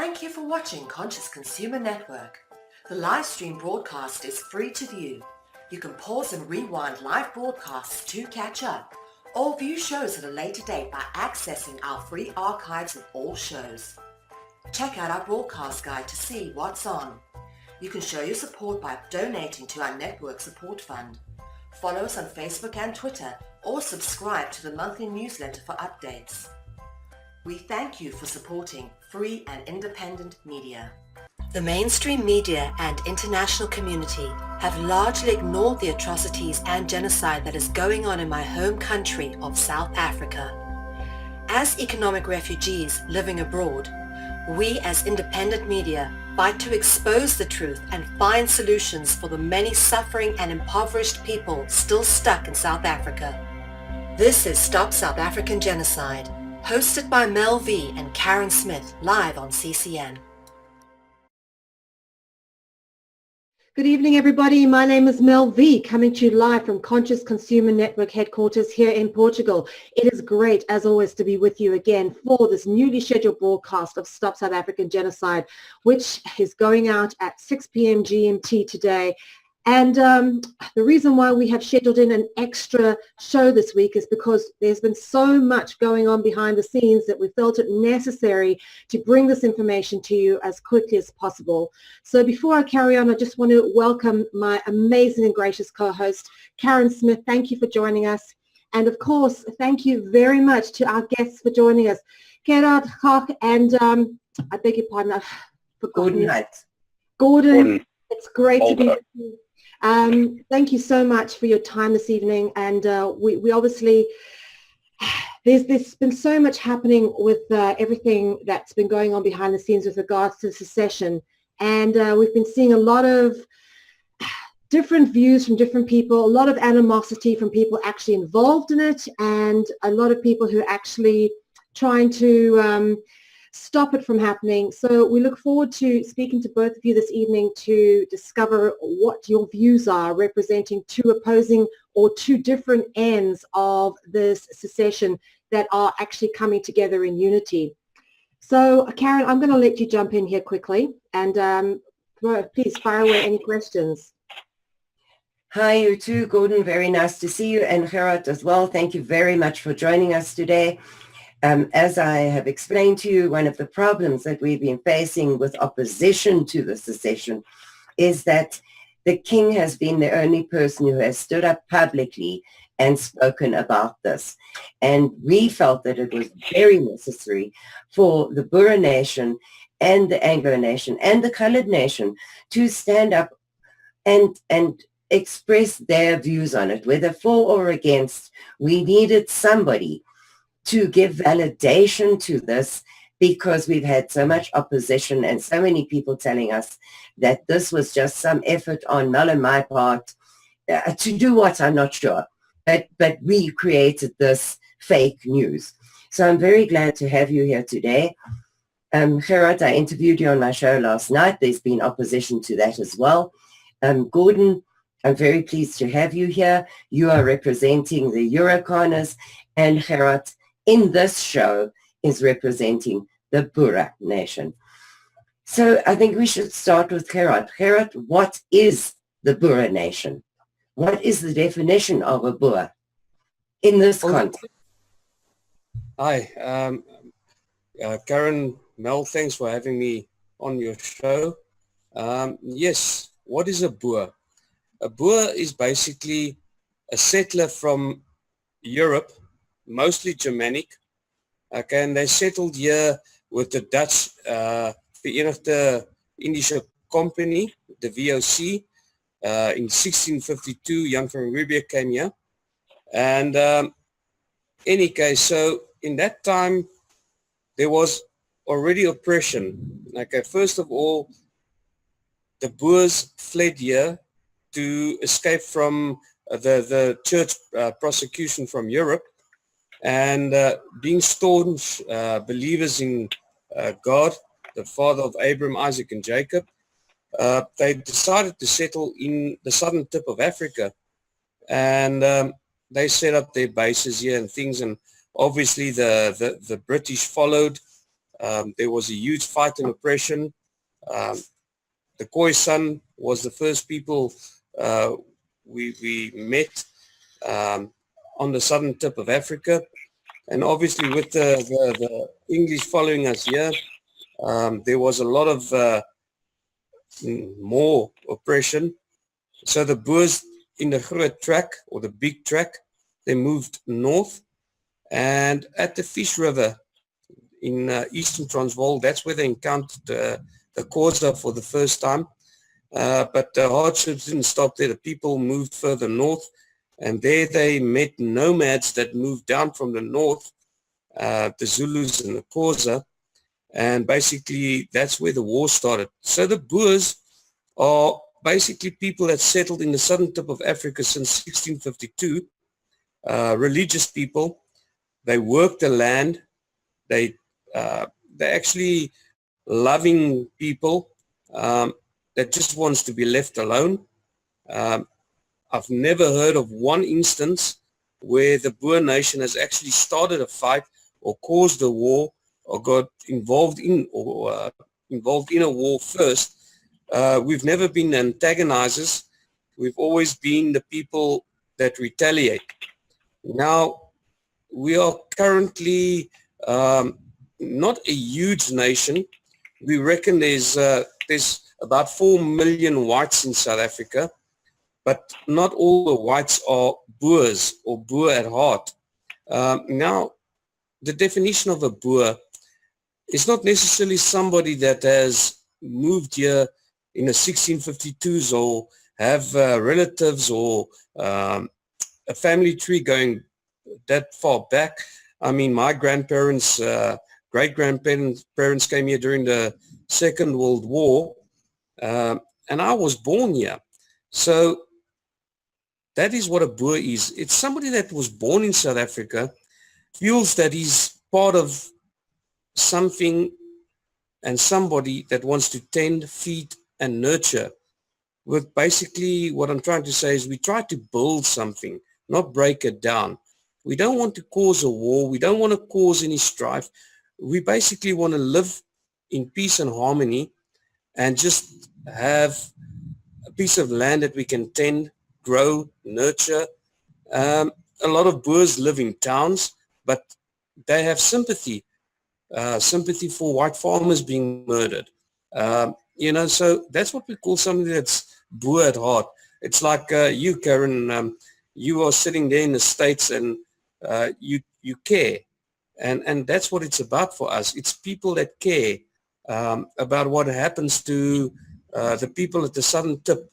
Thank you for watching Conscious Consumer Network. The live stream broadcast is free to view. You can pause and rewind live broadcasts to catch up, or view shows at a later date by accessing our free archives of all shows. Check out our broadcast guide to see what's on. You can show your support by donating to our network support fund. Follow us on Facebook and Twitter, or subscribe to the monthly newsletter for updates. We thank you for supporting free and independent media. The mainstream media and international community have largely ignored the atrocities and genocide that is going on in my home country of South Africa. As economic refugees living abroad, we as independent media fight to expose the truth and find solutions for the many suffering and impoverished people still stuck in South Africa. This is Stop South African Genocide, hosted by Mel V and Karen Smith, live on CCN. Good evening, everybody. My name is Mel V, coming to you live from Conscious Consumer Network headquarters here in Portugal. It is great, as always, to be with you again for this newly scheduled broadcast of Stop South African Genocide, which is going out at 6 p.m. GMT today. And the reason why we have scheduled in an extra show this week is because there's been so much going on behind the scenes that we felt it necessary to bring this information to you as quickly as possible. So before I carry on, I just want to welcome my amazing and gracious co-host, Karen Smith. Thank you for joining us. And of course, thank you very much to our guests for joining us, Gerhardt Koch and I beg your pardon, I've forgotten. Gordon. It's great to be with you. Thank you so much for your time this evening, and we obviously, there's been so much happening with everything that's been going on behind the scenes with regards to secession, and we've been seeing a lot of different views from different people, a lot of animosity from people actually involved in it, and a lot of people who are actually trying to stop it from happening. So we look forward to speaking to both of you this evening to discover what your views are, representing two opposing or two different ends of this secession that are actually coming together in unity. So Karen, I'm going to let you jump in here quickly, and please fire away any questions. Hi, you too, Gordon. Very nice to see you, and Gerhardt as well. Thank you very much for joining us today. As I have explained to you, one of the problems that we've been facing with opposition to the secession is that the king has been the only person who has stood up publicly and spoken about this. And we felt that it was very necessary for the Boer nation and the Anglo nation and the colored nation to stand up and express their views on it, whether for or against. We needed somebody to give validation to this, because we've had so much opposition and so many people telling us that this was just some effort on Mel and my part to do what, I'm not sure. But we created this fake news. So I'm very glad to have you here today. Gerhardt, I interviewed you on my show last night. There's been opposition to that as well. Gordon, I'm very pleased to have you here. You are representing the Euroconers, and Gerhardt in this show is representing the Boer nation. So I think we should start with Gerhardt. Gerhardt, what is the Boer nation? What is the definition of a Boer in this context? Hi, Karen, Mel, thanks for having me on your show. Yes, what is a Boer? A Boer is basically a settler from Europe, mostly Germanic, okay, and they settled here with the Dutch Verenigde Indische Company, the VOC, in 1652. Jan van Riebeeck came here, and any case, so in that time there was already oppression. Okay, first of all, the Boers fled here to escape from the church prosecution from Europe, and being staunch believers in God, the father of Abraham, Isaac, and Jacob, they decided to settle in the southern tip of Africa, and they set up their bases here and things, and obviously the British followed There was a huge fight and oppression. The Khoisan was the first people we met on the southern tip of Africa. And obviously with the English following us here, there was a lot of more oppression. So the Boers in the Groot Track, or the Big Track, they moved north. And at the Fish River in eastern Transvaal, that's where they encountered the Xhosa for the first time. But the hardships didn't stop there. The people moved further north, and there they met nomads that moved down from the north, the Zulus and the Xhosa, and basically that's where the war started. So the Boers are basically people that settled in the southern tip of Africa since 1652, religious people. They work the land. They're actually loving people that just wants to be left alone. I've never heard of one instance where the Boer nation has actually started a fight or caused a war or got involved in a war first. We've never been antagonizers. We've always been the people that retaliate. Now, we are currently not a huge nation. We reckon there's about 4 million whites in South Africa, but not all the whites are Boers or Boer at heart. Now, the definition of a Boer is not necessarily somebody that has moved here in the 1652s or have relatives or a family tree going that far back. I mean, my grandparents, great-grandparents came here during the Second World War, and I was born here. So that is what a Boer is. It's somebody that was born in South Africa, feels that he's part of something and somebody that wants to tend, feed, and nurture. With basically what I'm trying to say is we try to build something, not break it down. We don't want to cause a war. We don't want to cause any strife. We basically want to live in peace and harmony and just have a piece of land that we can tend, grow, nurture. A lot of Boers live in towns, but they have sympathy for white farmers being murdered. So that's what we call something that's Boer at heart. It's like you, Karen, you are sitting there in the States and you care. And that's what it's about for us. It's people that care about what happens to the people at the southern tip,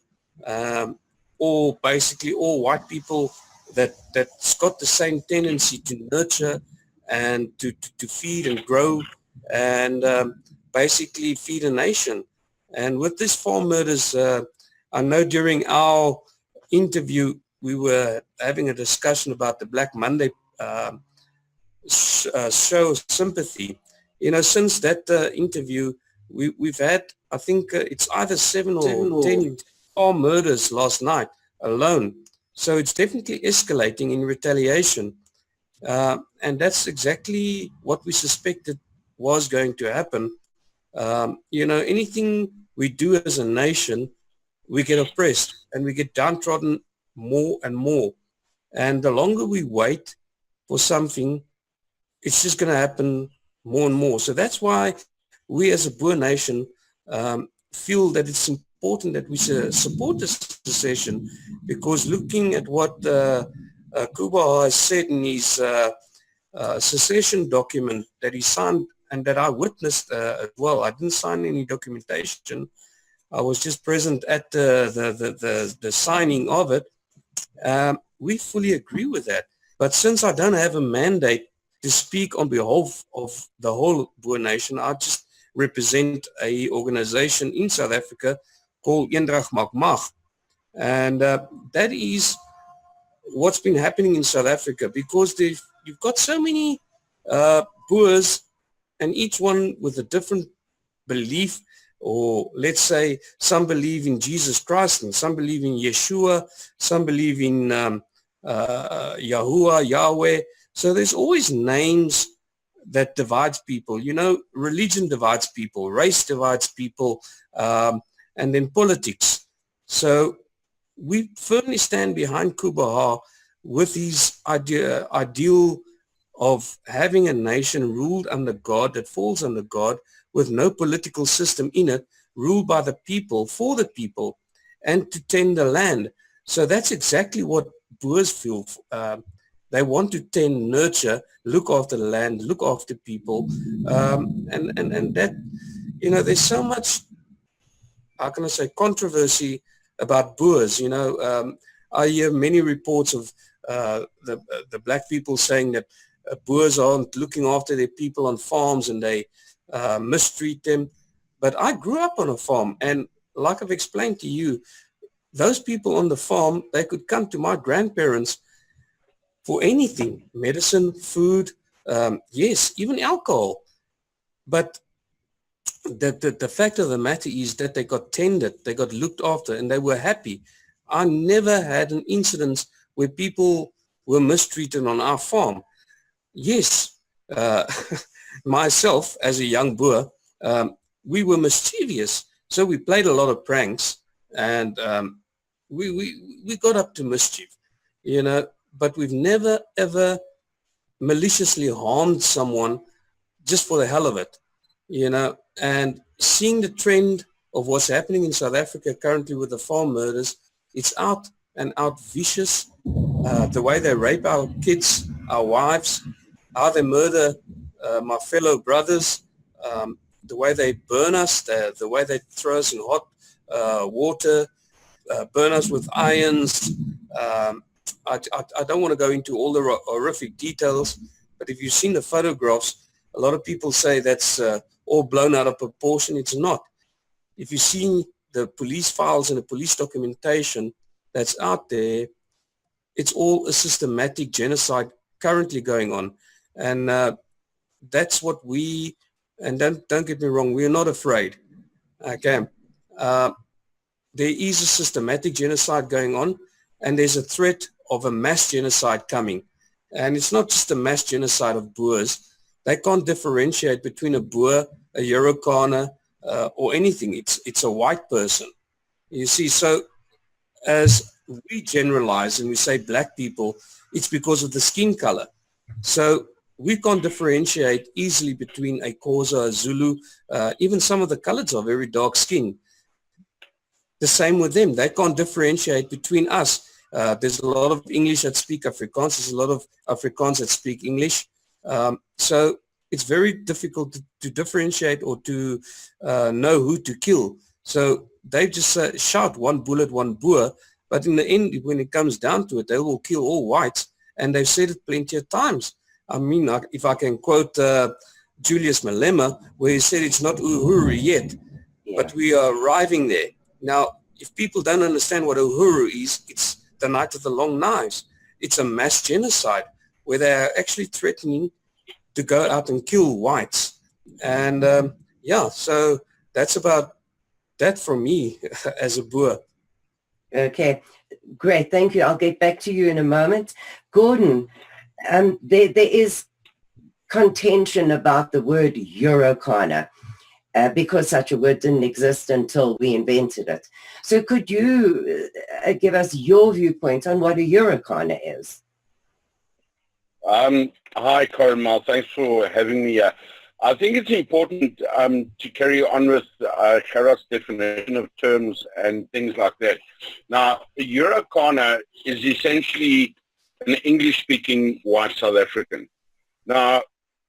or basically all white people that's got the same tendency to nurture and to feed and grow and basically feed a nation. And with these farm murders, I know during our interview, we were having a discussion about the Black Monday show sympathy. Since that interview, we've had, I think it's either 7 or 10 farm murders last night alone. So it's definitely escalating in retaliation. And that's exactly what we suspected was going to happen. Anything we do as a nation, we get oppressed and we get downtrodden more and more. And the longer we wait for something, it's just going to happen more and more. So that's why we as a Boer nation feel that it's important that we support this secession, because looking at what Kuba has said in his secession document that he signed and that I witnessed as well. I didn't sign any documentation. I was just present at the signing of it. We fully agree with that. But since I don't have a mandate to speak on behalf of the whole Boer nation, I just represent a organization in South Africa called Eendrag Maak Mag. And that is what's been happening in South Africa, because you've got so many Boers, and each one with a different belief, or let's say some believe in Jesus Christ and some believe in Yeshua, some believe in Yahuwah, Yahweh. So there's always names that divides people. You know, religion divides people, race divides people, and then politics. So we firmly stand behind Kubaha with his ideal of having a nation ruled under God, that falls under God, with no political system in it, ruled by the people, for the people, and to tend the land. So that's exactly what Boers feel. They want to tend, nurture, look after the land, look after people. And that, you know, there's so much, how can I say, controversy about Boers. You know, I hear many reports of the black people saying that Boers aren't looking after their people on farms and they mistreat them. But I grew up on a farm, and like I've explained to you, those people on the farm, they could come to my grandparents for anything, medicine, food, yes, even alcohol. But the fact of the matter is that they got tended, they got looked after, and they were happy. I never had an incident where people were mistreated on our farm. Yes, myself as a young Boer, we were mischievous, so we played a lot of pranks, and we got up to mischief, you know, but we've never ever maliciously harmed someone just for the hell of it, you know. And seeing the trend of what's happening in South Africa currently with the farm murders, it's out and out vicious. The way they rape our kids, our wives, how they murder my fellow brothers, the way they burn us, the way they throw us in hot water, burn us with irons. I don't want to go into all the horrific details, but if you've seen the photographs, a lot of people say that's all blown out of proportion. It's not. If you've seen the police files and the police documentation that's out there, it's all a systematic genocide currently going on. And that's what we, and don't get me wrong, we're not afraid. Okay. There is a systematic genocide going on, and there's a threat of a mass genocide coming. And it's not just a mass genocide of Boers. They can't differentiate between a Boer, a Eurokaner, or anything. It's a white person. You see, so as we generalize and we say black people, it's because of the skin color. So we can't differentiate easily between a Xhosa, a Zulu, even some of the coloreds are very dark skinned. The same with them. They can't differentiate between us. There's a lot of English that speak Afrikaans. There's a lot of Afrikaans that speak English. So it's very difficult to differentiate or to know who to kill. So they just shout one bullet, one Boer. But in the end, when it comes down to it, they will kill all whites. And they've said it plenty of times. I mean, if I can quote Julius Malema, where he said it's not Uhuru yet, but we are arriving there. Now, if people don't understand what Uhuru is, it's the night of the long knives. It's a mass genocide where they're actually threatening to go out and kill whites. And yeah, so that's about that for me as a Boer. Okay, great. Thank you. I'll get back to you in a moment. Gordon, there is contention about the word Eurokaner. Because such a word didn't exist until we invented it. So could you give us your viewpoint on what a Eurokaner is? Hi, Carmel. Thanks for having me here. I think it's important to carry on with Gerhardt's definition of terms and things like that. Now, a Eurokaner is essentially an English-speaking white South African. Now,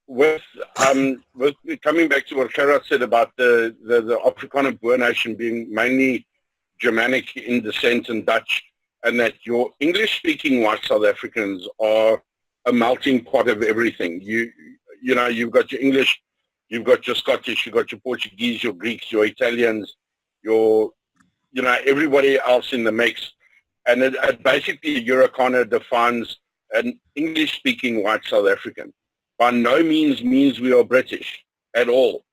with coming back to what Gerhardt said about the Afrikaner Boer nation being mainly Germanic in descent and Dutch, and that your English-speaking white South Africans are a melting pot of everything. You know, you've got your English, you've got your Scottish, you've got your Portuguese, your Greeks, your Italians, your, you know, everybody else in the mix. And it basically, Eurokaner defines an English-speaking white South African. By no means we are British at all,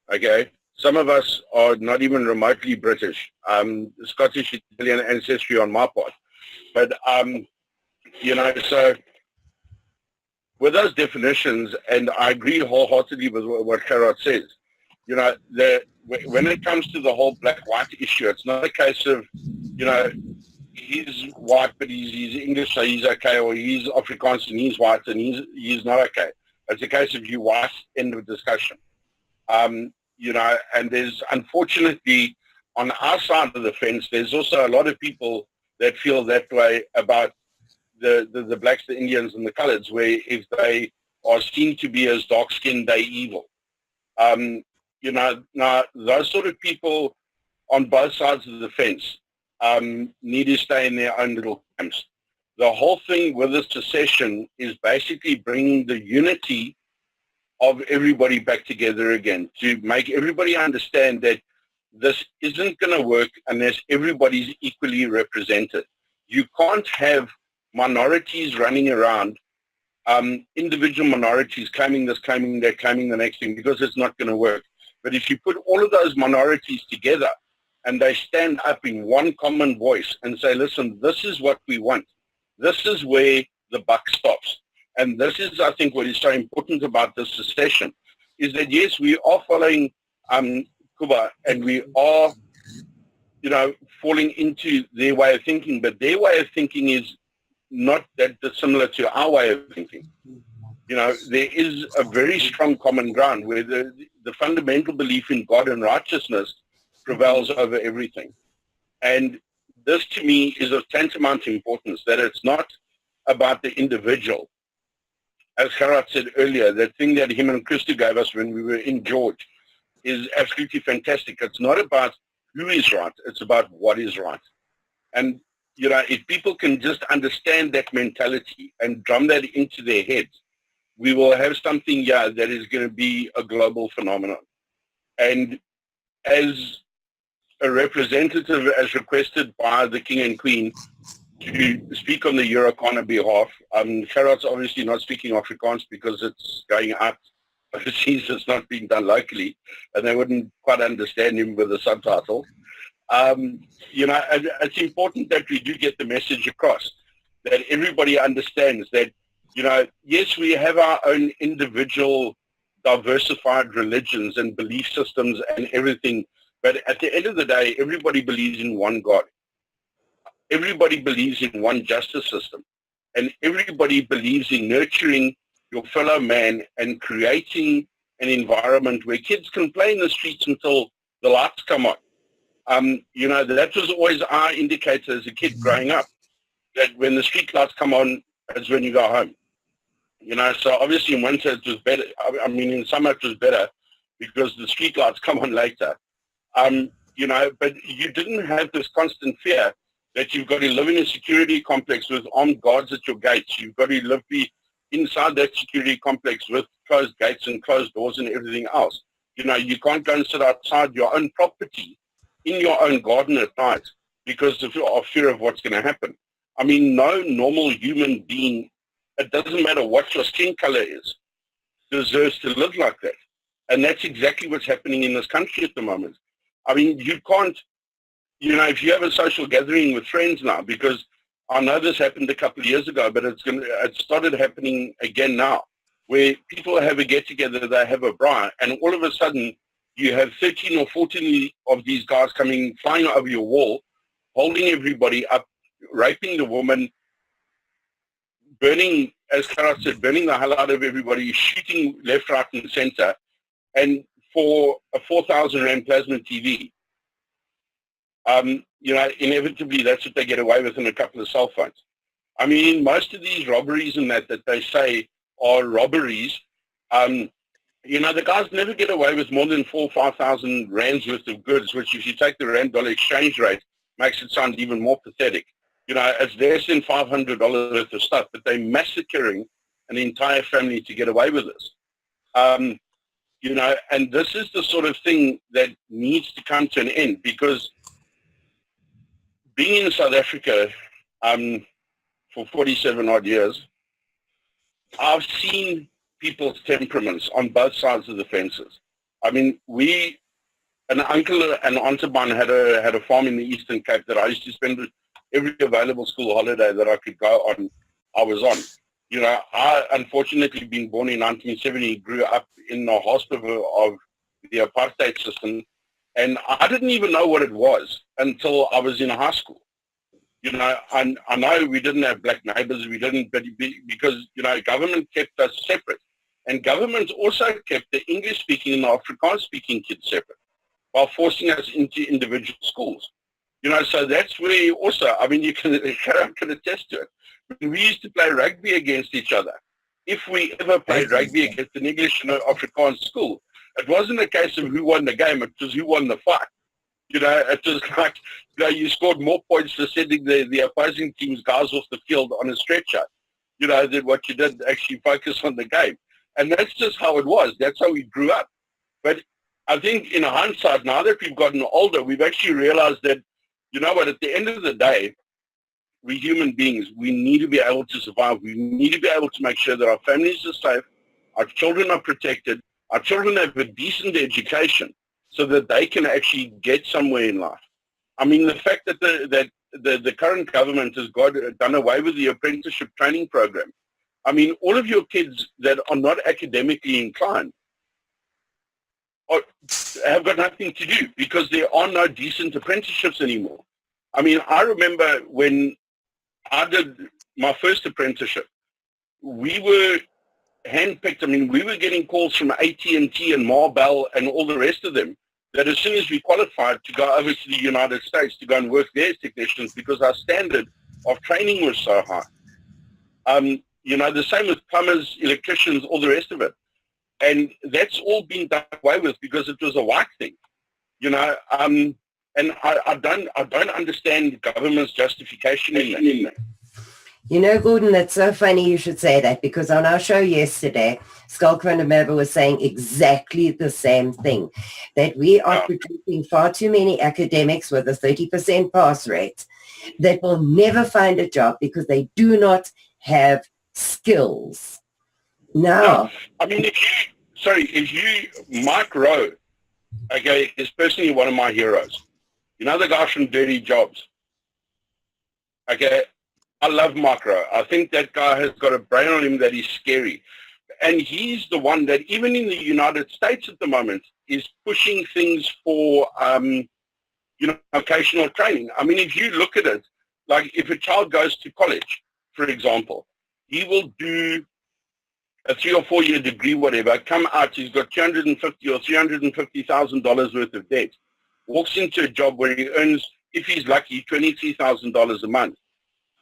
okay? Some of us are not even remotely British, Scottish, Italian ancestry on my part. But, you know, so with those definitions, and I agree wholeheartedly with what Gerhardt says, you know, when it comes to the whole black-white issue, it's not a case of, you know, he's white but he's English so he's okay, or he's Afrikaans and he's white and he's not okay. It's a case of you white, end of discussion. You know, and there's, unfortunately, on our side of the fence, there's also a lot of people that feel that way about the blacks, the Indians, and the coloreds, where if they are seen to be as dark-skinned, they're evil. You know, now those sort of people on both sides of the fence need to stay in their own little camps. The whole thing with this secession is basically bringing the unity of everybody back together again, to make everybody understand that this isn't going to work unless everybody's equally represented. You can't have minorities running around, individual minorities claiming this, claiming that, claiming the next thing, because it's not going to work. But if you put all of those minorities together and they stand up in one common voice and say, listen, this is what we want. This is where the buck stops. And this is, I think, what is so important about this secession, is that, yes, we are following Cuba and we are, you know, falling into their way of thinking, but their way of thinking is not that dissimilar to our way of thinking. You know, there is a very strong common ground where the fundamental belief in God and righteousness prevails over everything. And this, to me, is of tantamount importance, that it's not about the individual. As Gerhardt said earlier, that thing that him and Christo gave us when we were in George is absolutely fantastic. It's not about who is right, it's about what is right. And, you know, if people can just understand that mentality and drum that into their heads, we will have something, yeah, that is going to be a global phenomenon. And as a representative, as requested by the King and Queen, to speak on the Eurocana behalf, Gerhardt's obviously not speaking Afrikaans because it's going out overseas, it's not being done locally, and they wouldn't quite understand him with the subtitle. You know, it's important that we do get the message across, that everybody understands that, you know, yes, we have our own individual diversified religions and belief systems and everything, but at the end of the day, everybody believes in one God. Everybody believes in one justice system, and everybody believes in nurturing your fellow man and creating an environment where kids can play in the streets until the lights come on. You know, that was always our indicator as a kid growing up, that when the street lights come on, is when you go home. You know, so obviously in winter it was better. I mean, in summer it was better because the street lights come on later. You know, but you didn't have this constant fear that you've got to live in a security complex with armed guards at your gates. You've got to be inside that security complex with closed gates and closed doors and everything else. You know, you can't go and sit outside your own property in your own garden at night because of fear of what's going to happen. I mean, no normal human being, it doesn't matter what your skin color is, deserves to live like that. And that's exactly what's happening in this country at the moment. I mean, you can't, you know, if you have a social gathering with friends now, because I know this happened a couple of years ago, but it started happening again now, where people have a get-together, they have a braai, and all of a sudden you have 13 or 14 of these guys coming, flying over your wall, holding everybody up, raping the woman, burning, as Gerhardt said, burning the hell out of everybody, shooting left, right, and center, and for a 4,000 Rand plasma TV. You know, inevitably that's what they get away with in a couple of cell phones. I mean, most of these robberies and that they say are robberies, you know, the guys never get away with more than 4,000 or 5,000 Rands worth of goods, which if you take the Rand-dollar exchange rate, makes it sound even more pathetic. You know, it's less than $500 worth of stuff, but they're massacring an entire family to get away with this. You know, and this is the sort of thing that needs to come to an end, because being in South Africa for 47 odd years, I've seen people's temperaments on both sides of the fences. I mean, an uncle and aunt of mine had a farm in the Eastern Cape that I used to spend every available school holiday that I could go on, I was on. You know, I unfortunately being born in 1970, grew up in the hospital of the apartheid system, and I didn't even know what it was until I was in high school. You know, I know we didn't have black neighbors, we didn't, but because, you know, government kept us separate. And government also kept the English-speaking and the Afrikaans-speaking kids separate while forcing us into individual schools. You know, so that's where also, I mean, you can attest to it. We used to play rugby against each other. If we ever played rugby against an English and an Afrikaans school, it wasn't a case of who won the game, it was who won the fight. You know, it was like, you know, you scored more points for sending the opposing team's guys off the field on a stretcher, you know, than what you did actually focus on the game. And that's just how it was. That's how we grew up. But I think in hindsight, now that we've gotten older, we've actually realized that, you know what, at the end of the day, we human beings, we need to be able to survive. We need to be able to make sure that our families are safe, our children are protected, our children have a decent education so that they can actually get somewhere in life. I mean, the fact that the current government has done away with the apprenticeship training program. I mean, all of your kids that are not academically inclined have got nothing to do because there are no decent apprenticeships anymore. I mean, I remember when I did my first apprenticeship, we were handpicked. I mean, we were getting calls from AT&T and Marbell and all the rest of them that as soon as we qualified to go over to the United States to go and work there as technicians because our standard of training was so high. You know, the same with plumbers, electricians, all the rest of it. And that's all been done away with because it was a white thing, you know. And I don't understand the government's justification in that. You know, Gordon, that's so funny you should say that because on our show yesterday, Skalk van der Merwe was saying exactly the same thing, that we are producing far too many academics with a 30% pass rate that will never find a job because they do not have skills. Now, I mean, Mike Rowe, okay, is personally one of my heroes. You know the guy from Dirty Jobs? Okay, I love Mike Rowe. I think that guy has got a brain on him that is scary. And he's the one that even in the United States at the moment is pushing things for, you know, vocational training. I mean, if you look at it, like if a child goes to college, for example, he will do a 3 or 4 year degree, whatever, come out, he's got $250,000 or $350,000 worth of debt, walks into a job where he earns, if he's lucky, $23,000 a month.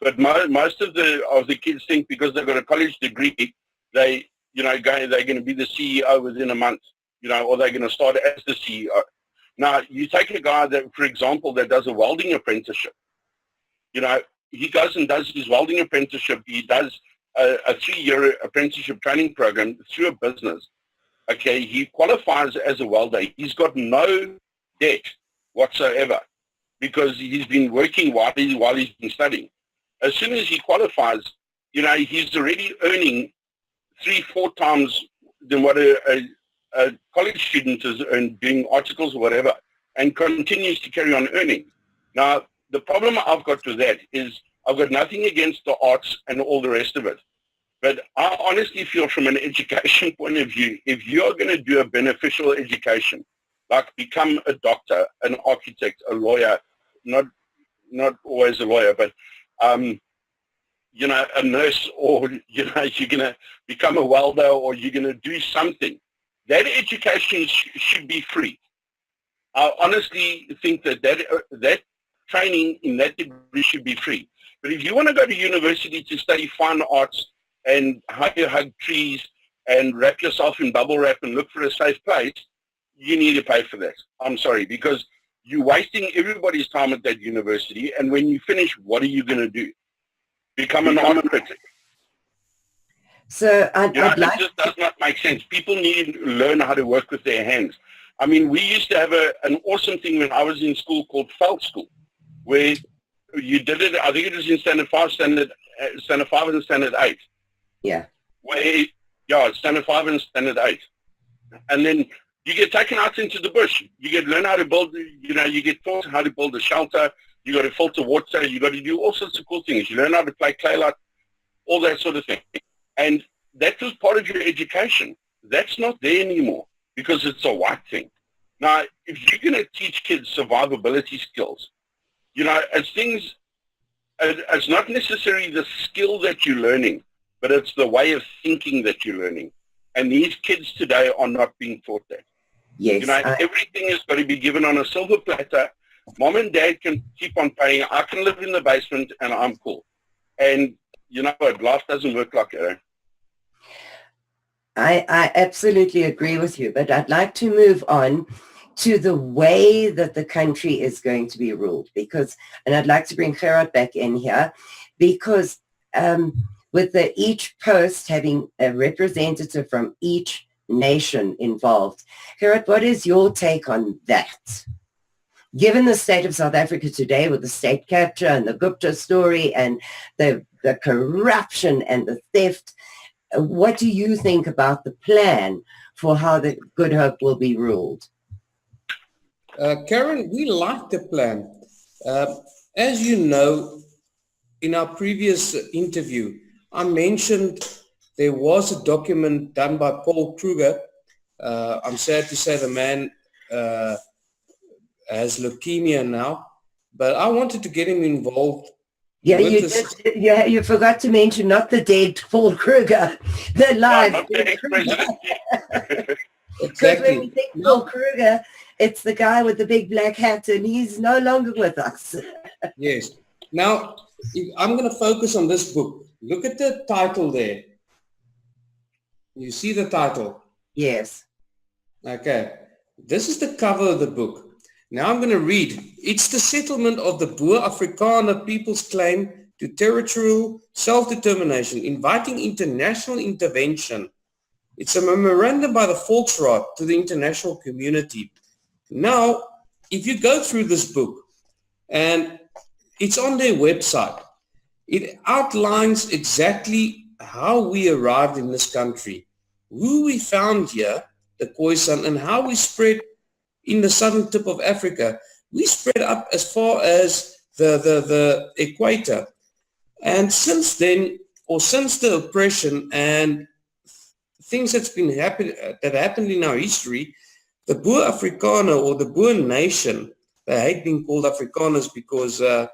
But most of the kids think because they've got a college degree, they're going to be the CEO within a month, you know, or they're going to start as the CEO. Now, you take a guy that, for example, that does a welding apprenticeship. You know, he goes and does his welding apprenticeship. He does a 3-year apprenticeship training program through a business. Okay, he qualifies as a welder. He's got no debt whatsoever because he's been working while he's been studying. As soon as he qualifies, you know, he's already earning 3-4 times than what a college student is earning doing articles or whatever, and continues to carry on earning. Now, the problem I've got with that is I've got nothing against the arts and all the rest of it. But I honestly feel from an education point of view, if you are going to do a beneficial education, like become a doctor, an architect, a lawyer, not always a lawyer, but, you know, a nurse, or, you know, you're going to become a welder or you're going to do something, that education should be free. I honestly think that training in that degree should be free. But if you want to go to university to study fine arts and hug trees and wrap yourself in bubble wrap and look for a safe place, you need to pay for that. I'm sorry, because you're wasting everybody's time at that university. And when you finish, what are you going to do? Become an art critic. So it just does not make sense. People need to learn how to work with their hands. I mean, we used to have an awesome thing when I was in school called Felt School, where you did it, I think it was in Standard 5 and Standard 8. Yeah. Standard 5 and Standard 8. And then you get taken out into the bush. You learn how to build, you know, you get taught how to build a shelter. You got to filter water. You got to do all sorts of cool things. You learn how to play clay light, all that sort of thing. And that was part of your education. That's not there anymore because it's a white thing. Now, if you're going to teach kids survivability skills, it's not necessarily the skill that you're learning, but it's the way of thinking that you're learning. And these kids today are not being taught that. Yes. Everything is going to be given on a silver platter. Mom and dad can keep on paying. I can live in the basement and I'm cool. And you know what? Life doesn't work like that. I absolutely agree with you, but I'd like to move on to the way that the country is going to be ruled, and I'd like to bring Gerhardt back in here, because with each post having a representative from each nation involved. Gerhardt, what is your take on that? Given the state of South Africa today with the state capture and the Gupta story and the corruption and the theft, what do you think about the plan for how the Good Hope will be ruled? Karen, we like the plan. As you know, in our previous interview, I mentioned there was a document done by Paul Kruger. I'm sad to say the man has leukemia now, but I wanted to get him involved. Yeah, you forgot to mention not the dead Paul Kruger, the live. Because when we think Paul Kruger, it's the guy with the big black hat, and he's no longer with us. Yes. Now, I'm going to focus on this book. Look at the title there. You see the title? Yes. Okay. This is the cover of the book. Now I'm going to read. It's the settlement of the Boer Afrikaner people's claim to territorial self-determination, inviting international intervention. It's a memorandum by the Volksraad to the international community. Now, if you go through this book, and it's on their website, it outlines exactly how we arrived in this country, who we found here, the Khoisan, and how we spread in the southern tip of Africa. We spread up as far as the equator. And since then, or since the oppression and things that happened in our history, the Boer Afrikaner, or the Boer nation, they hate being called Afrikaners because the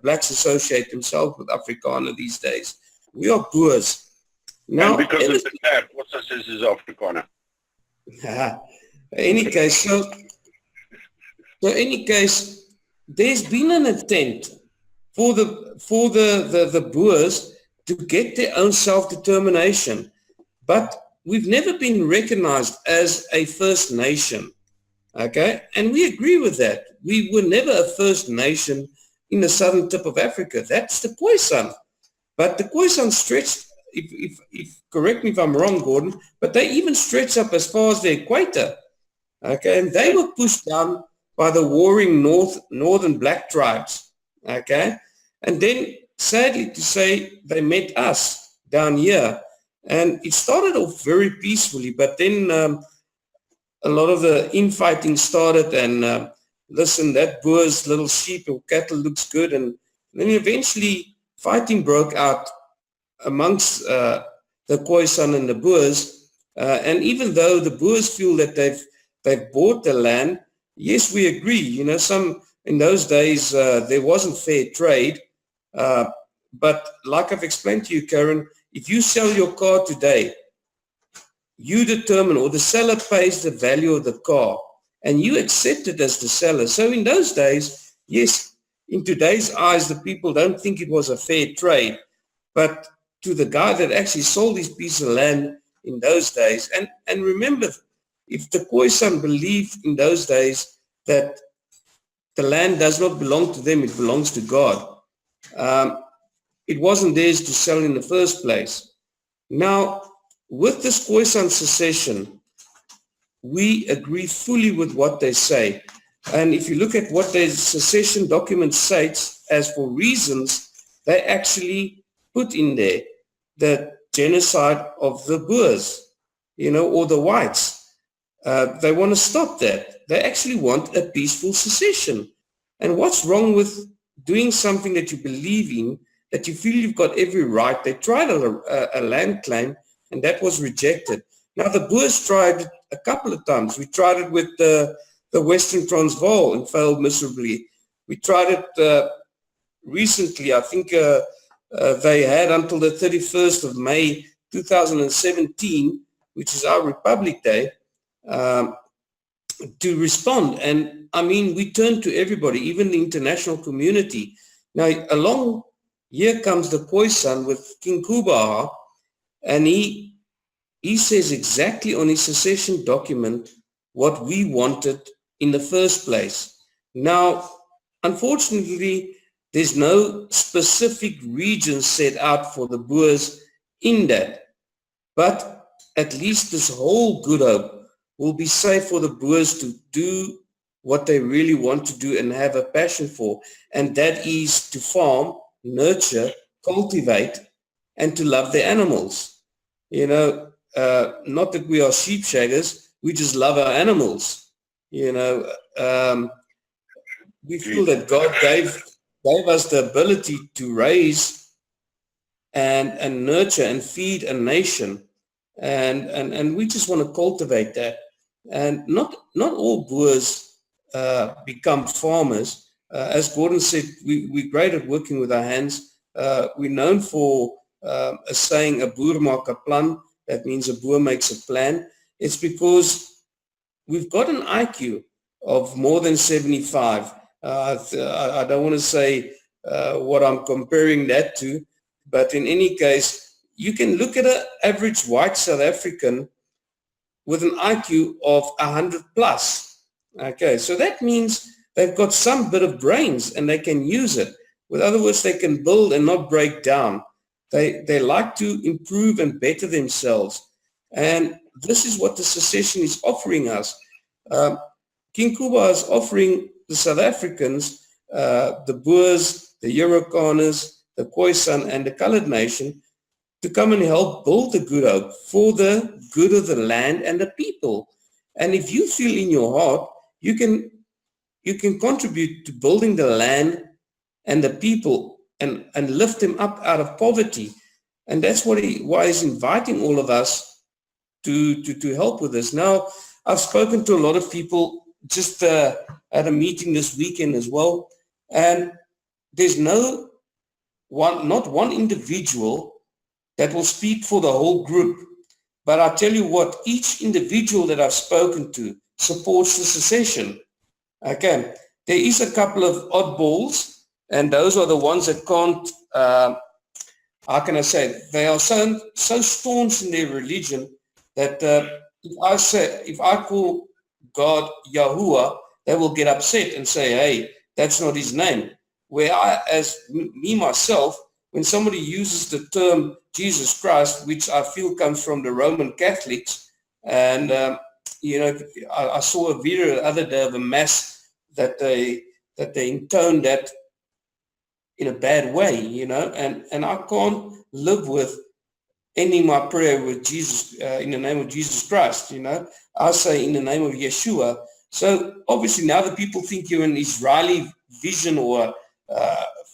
blacks associate themselves with Afrikaner these days. We are Boers. Now, and because of the cat, what says is Afrikaner. Any case, there's been an attempt for the Boers to get their own self-determination, but we've never been recognized as a First Nation, okay? And we agree with that. We were never a First Nation in the southern tip of Africa. That's the Khoisan. But the Khoisan stretched, if correct me if I'm wrong, Gordon, but they even stretched up as far as the equator. Okay, and they were pushed down by the warring northern black tribes. Okay, and then sadly to say, they met us down here, and it started off very peacefully, but then a lot of the infighting started, and listen, that Boer's little sheep or cattle looks good, and then eventually fighting broke out amongst the Khoisan and the Boers, and even though the Boers feel that they've bought the land, yes, we agree. You know, in those days, there wasn't fair trade. But like I've explained to you, Karen, if you sell your car today, you determine, or the seller pays the value of the car, and you accept it as the seller. So in those days, yes, in today's eyes, the people don't think it was a fair trade. But to the guy that actually sold his piece of land in those days, and remember, if the Khoisan believed in those days that the land does not belong to them, it belongs to God, it wasn't theirs to sell in the first place. Now, with this Khoisan secession, we agree fully with what they say. And if you look at what their secession document states, as for reasons, they actually put in there the genocide of the Boers, or the whites. They want to stop that. They actually want a peaceful secession. And what's wrong with doing something that you believe in that you feel you've got every right. They tried a land claim, and that was rejected. Now, the Boers tried it a couple of times. We tried it with the Western Transvaal and failed miserably. We tried it recently. I think they had until the 31st of May 2017, which is our Republic Day, to respond. And I mean, we turned to everybody, even the international community. Now, along here comes the Khoisan with King Kuba, and he says exactly on his secession document what we wanted in the first place. Now, unfortunately, there's no specific region set out for the Boers in that, but at least this whole good hope will be safe for the Boers to do what they really want to do and have a passion for, and that is to farm, nurture, cultivate, and to love their animals. You know, not that we are sheep shaggers, we just love our animals. You know, we feel that God gave us the ability to raise and nurture and feed a nation, and we just want to cultivate that. And not all Boers become farmers. As Gordon said, we're great at working with our hands. We're known for a saying, a boer maak 'n plan. That means a boer makes a plan. It's because we've got an IQ of more than 75. I don't want to say what I'm comparing that to, but in any case, you can look at an average white South African with an IQ of 100 plus. Okay, so that means they've got some bit of brains and they can use it. With other words, they can build and not break down. They like to improve and better themselves. And this is what the secession is offering us. King Kuba is offering the South Africans, the Boers, the Eurokaners, the Khoisan, and the Colored Nation to come and help build the good hope for the good of the land and the people. And if you feel in your heart, you can contribute to building the land and the people and lift them up out of poverty. And that's why he's inviting all of us to help with this. Now, I've spoken to a lot of people just at a meeting this weekend as well, and there's not one individual that will speak for the whole group. But I tell you what, each individual that I've spoken to supports the secession. Okay, there is a couple of oddballs, and those are the ones that can't, how can I say, they are so staunch in their religion that if I call God Yahuwah, they will get upset and say, hey, that's not his name. Where I, as me myself, when somebody uses the term Jesus Christ, which I feel comes from the Roman Catholics, and you know, I saw a video the other day of a mass that they intoned that in a bad way, you know, and I can't live with ending my prayer with Jesus in the name of Jesus Christ, you know. I say in the name of Yeshua. So obviously now the people think you're an Israeli vision or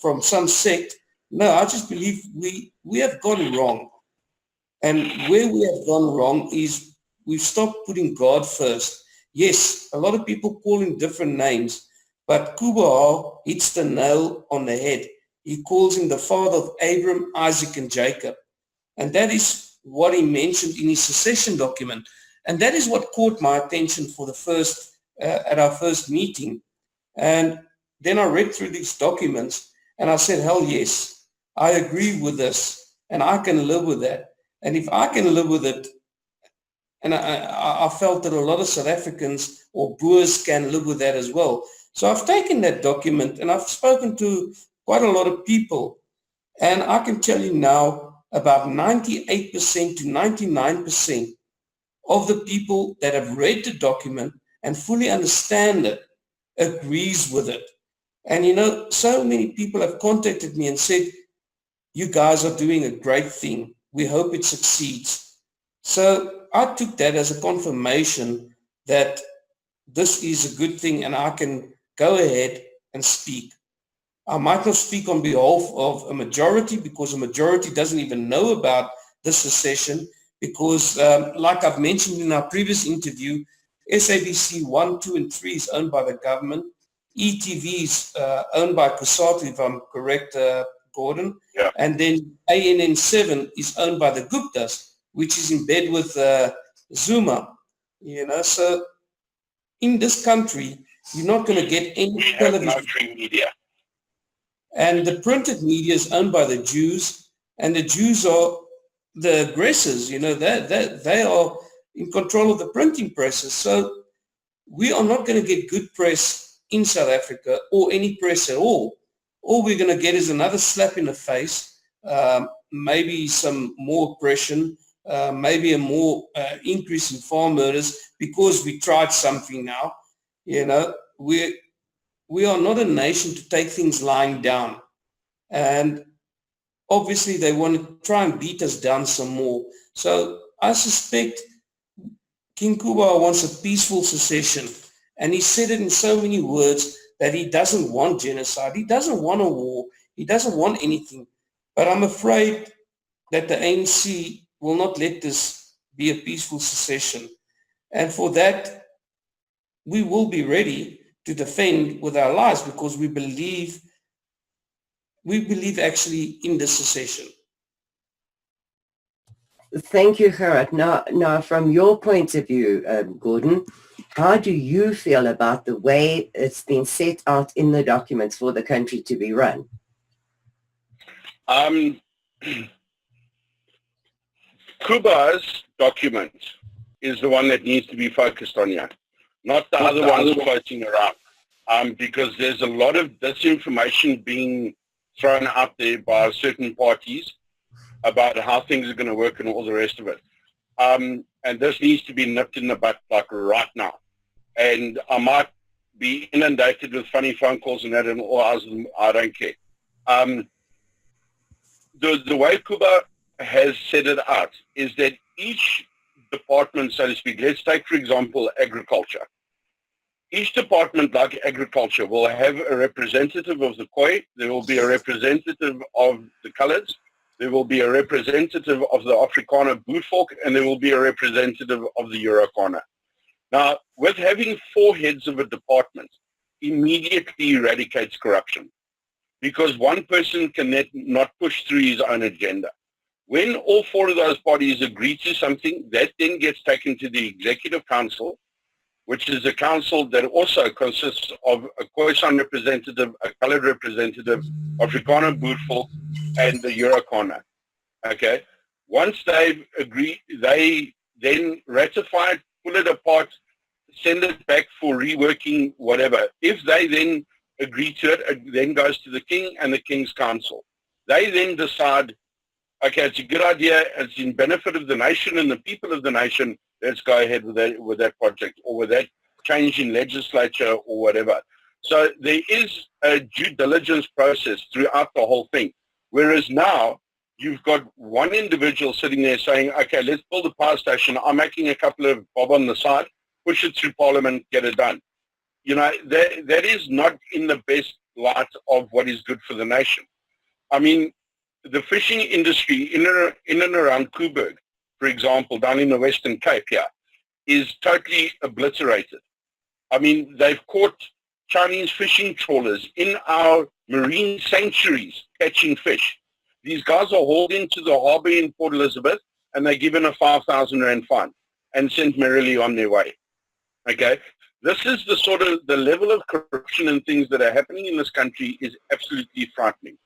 from some sect. No, I just believe we have gone wrong. And where we have gone wrong is we've stopped putting God first. Yes, a lot of people call him different names, but Kuba hits the nail on the head. He calls him the father of Abraham, Isaac, and Jacob. And that is what he mentioned in his secession document. And that is what caught my attention for the first, at our first meeting. And then I read through these documents and I said, hell yes, I agree with this and I can live with that. And if I can live with it, and I felt that a lot of South Africans or Boers can live with that as well. So I've taken that document and I've spoken to quite a lot of people. And I can tell you now about 98% to 99% of the people that have read the document and fully understand it agrees with it. And you know, so many people have contacted me and said, you guys are doing a great thing. We hope it succeeds. So I took that as a confirmation that this is a good thing and I can go ahead and speak. I might not speak on behalf of a majority because a majority doesn't even know about the secession because, like I've mentioned in our previous interview, SABC 1, 2, and 3 is owned by the government. ETV is owned by COSATU, if I'm correct, Gordon. Yeah. And then ANN 7 is owned by the Guptas, which is in bed with Zuma. So in this country, you're not going to get any We have television. no free media. And the printed media is owned by the Jews, and the Jews are the aggressors. They are in control of the printing presses. So we are not going to get good press in South Africa or any press at all. All we're going to get is another slap in the face, maybe some more oppression, maybe a more increase in farm murders because we tried something now. We are not a nation to take things lying down. And obviously they want to try and beat us down some more. So I suspect King Kuba wants a peaceful secession. And he said it in so many words that he doesn't want genocide. He doesn't want a war. He doesn't want anything. But I'm afraid that the ANC will not let this be a peaceful secession. And for that, we will be ready to defend with our lives because we believe actually in the secession. Thank you, Gerhardt. Now, from your point of view, Gordon, how do you feel about the way it's been set out in the documents for the country to be run? Cuba's document is the one that needs to be focused on here, not the other ones floating around, because there's a lot of disinformation being thrown out there by certain parties about how things are going to work and all the rest of it. And this needs to be nipped in the bud like right now. And I might be inundated with funny phone calls and that and all others, I don't care. The way Cuba has set it out is that each department, so to speak, let's take, for example, agriculture. Each department, like agriculture, will have a representative of the Khoi, there will be a representative of the Coloreds, there will be a representative of the Afrikaner Boervolk, and there will be a representative of the Eurokaner. Now, with having 4 heads of a department, immediately eradicates corruption because one person can not push through his own agenda. When all 4 of those parties agree to something, that then gets taken to the Executive Council, which is a council that also consists of a Khoisan representative, a Colored representative, Afrikaner Boervolk, and the Eurokaner. Okay? Once they've agreed, they then ratify it, pull it apart, send it back for reworking, whatever. If they then agree to it, it then goes to the king and the king's council. They then decide, okay, it's a good idea, it's in benefit of the nation and the people of the nation, let's go ahead with that project or with that change in legislature or whatever. So there is a due diligence process throughout the whole thing. Whereas now, you've got one individual sitting there saying, okay, let's build a power station. I'm making a couple of bob on the side, push it through Parliament, get it done. That is not in the best light of what is good for the nation. I mean, the fishing industry in and around Coburg, for example, down in the Western Cape here, is totally obliterated. I mean, they've caught Chinese fishing trawlers in our marine sanctuaries catching fish. These guys are hauled into the harbour in Port Elizabeth and they're given a 5,000 rand fine and sent merrily on their way. Okay? This is the level of corruption and things that are happening in this country is absolutely frightening.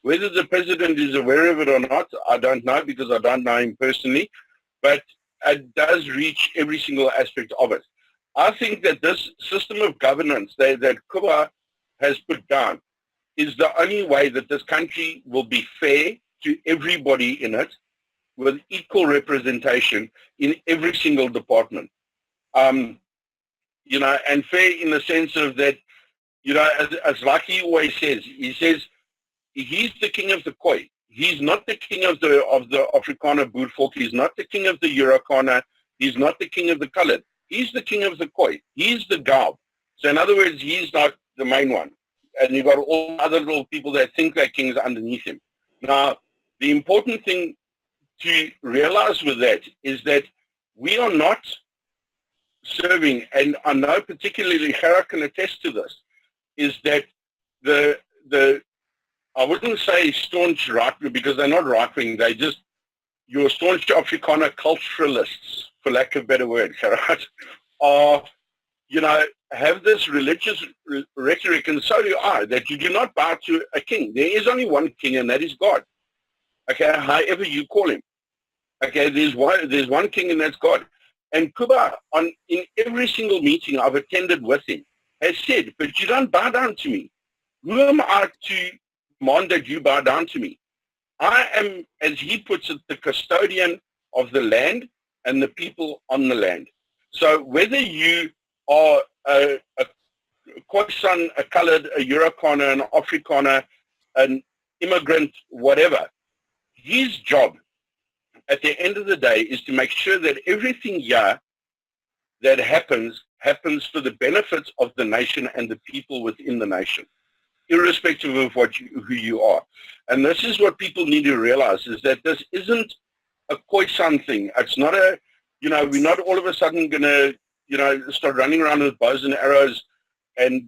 Whether the president is aware of it or not, I don't know because I don't know him personally, but it does reach every single aspect of it. I think that this system of governance that Cuba has put down is the only way that this country will be fair to everybody in it with equal representation in every single department. And fair in the sense of that, as like he always says, he says, he's the king of the Khoi. He's not the king of the Afrikaner Boervolk. He's not the king of the Eurokaner. He's not the king of the Colored. He's the king of the Khoi. He's the Gaub. So in other words, he's not the main one. and you've got all other little people that think they're kings underneath him. Now, the important thing to realize with that is that we are not serving, and I know particularly Gerhardt can attest to this, is that the I wouldn't say staunch right, because they're not right-wing, they just, your staunch Afrikaner culturalists, for lack of a better word, Gerhardt, are, you know, have this religious rhetoric, and so do I, that you do not bow to a king. There is only one king, and that is God. Okay, however you call him. Okay, there's one king, and that's God. And Kuba, in every single meeting I've attended with him, has said, but you don't bow down to me. Who am I to demand that you bow down to me? I am, as he puts it, the custodian of the land and the people on the land. So whether you are a Khoisan, a colored, a Eurokaner, an Afrikaner, an immigrant, whatever, his job at the end of the day is to make sure that everything here that happens for the benefits of the nation and the people within the nation, irrespective of who you are. And this is what people need to realize, is that this isn't a Khoisan thing. It's not a, you know, we're not all of a sudden going to, you know, start running around with bows and arrows and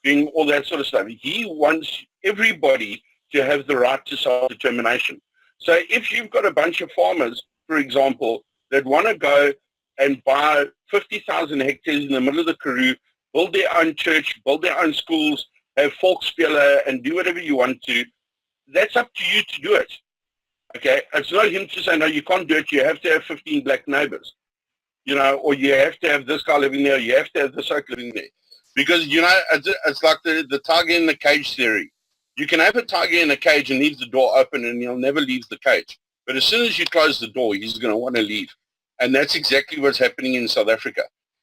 doing all that sort of stuff. He wants everybody to have the right to self-determination. So if you've got a bunch of farmers, for example, that want to go and buy 50,000 hectares in the middle of the Karoo, build their own church, build their own schools, have volksspelen and do whatever you want to, that's up to you to do it. Okay? It's not him to say, no, you can't do it, you have to have 15 black neighbors. You know, or you have to have this guy living there, you have to have this guy living there. Because, you know, it's like the tiger in the cage theory. You can have a tiger in a cage and leave the door open and he'll never leave the cage. But as soon as you close the door, he's going to want to leave. And that's exactly what's happening in South Africa.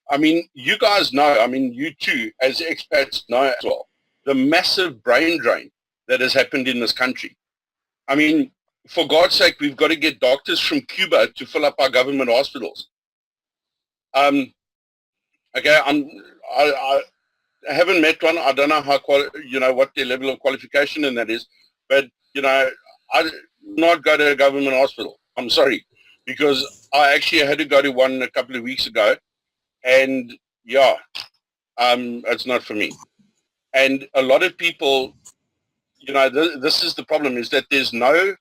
I mean, you guys know, I mean, you too, as expats know as well, the massive brain drain that has happened in this country. I mean, for God's sake, we've got to get doctors from Cuba to fill up our government hospitals. Okay, I haven't met one. I don't know how, you know, what their level of qualification in that is. But, you know, I do not go to a government hospital. I'm sorry. Because I actually had to go to one a couple of weeks ago. And, yeah, it's not for me. And a lot of people, you know, this is the problem, is that there's no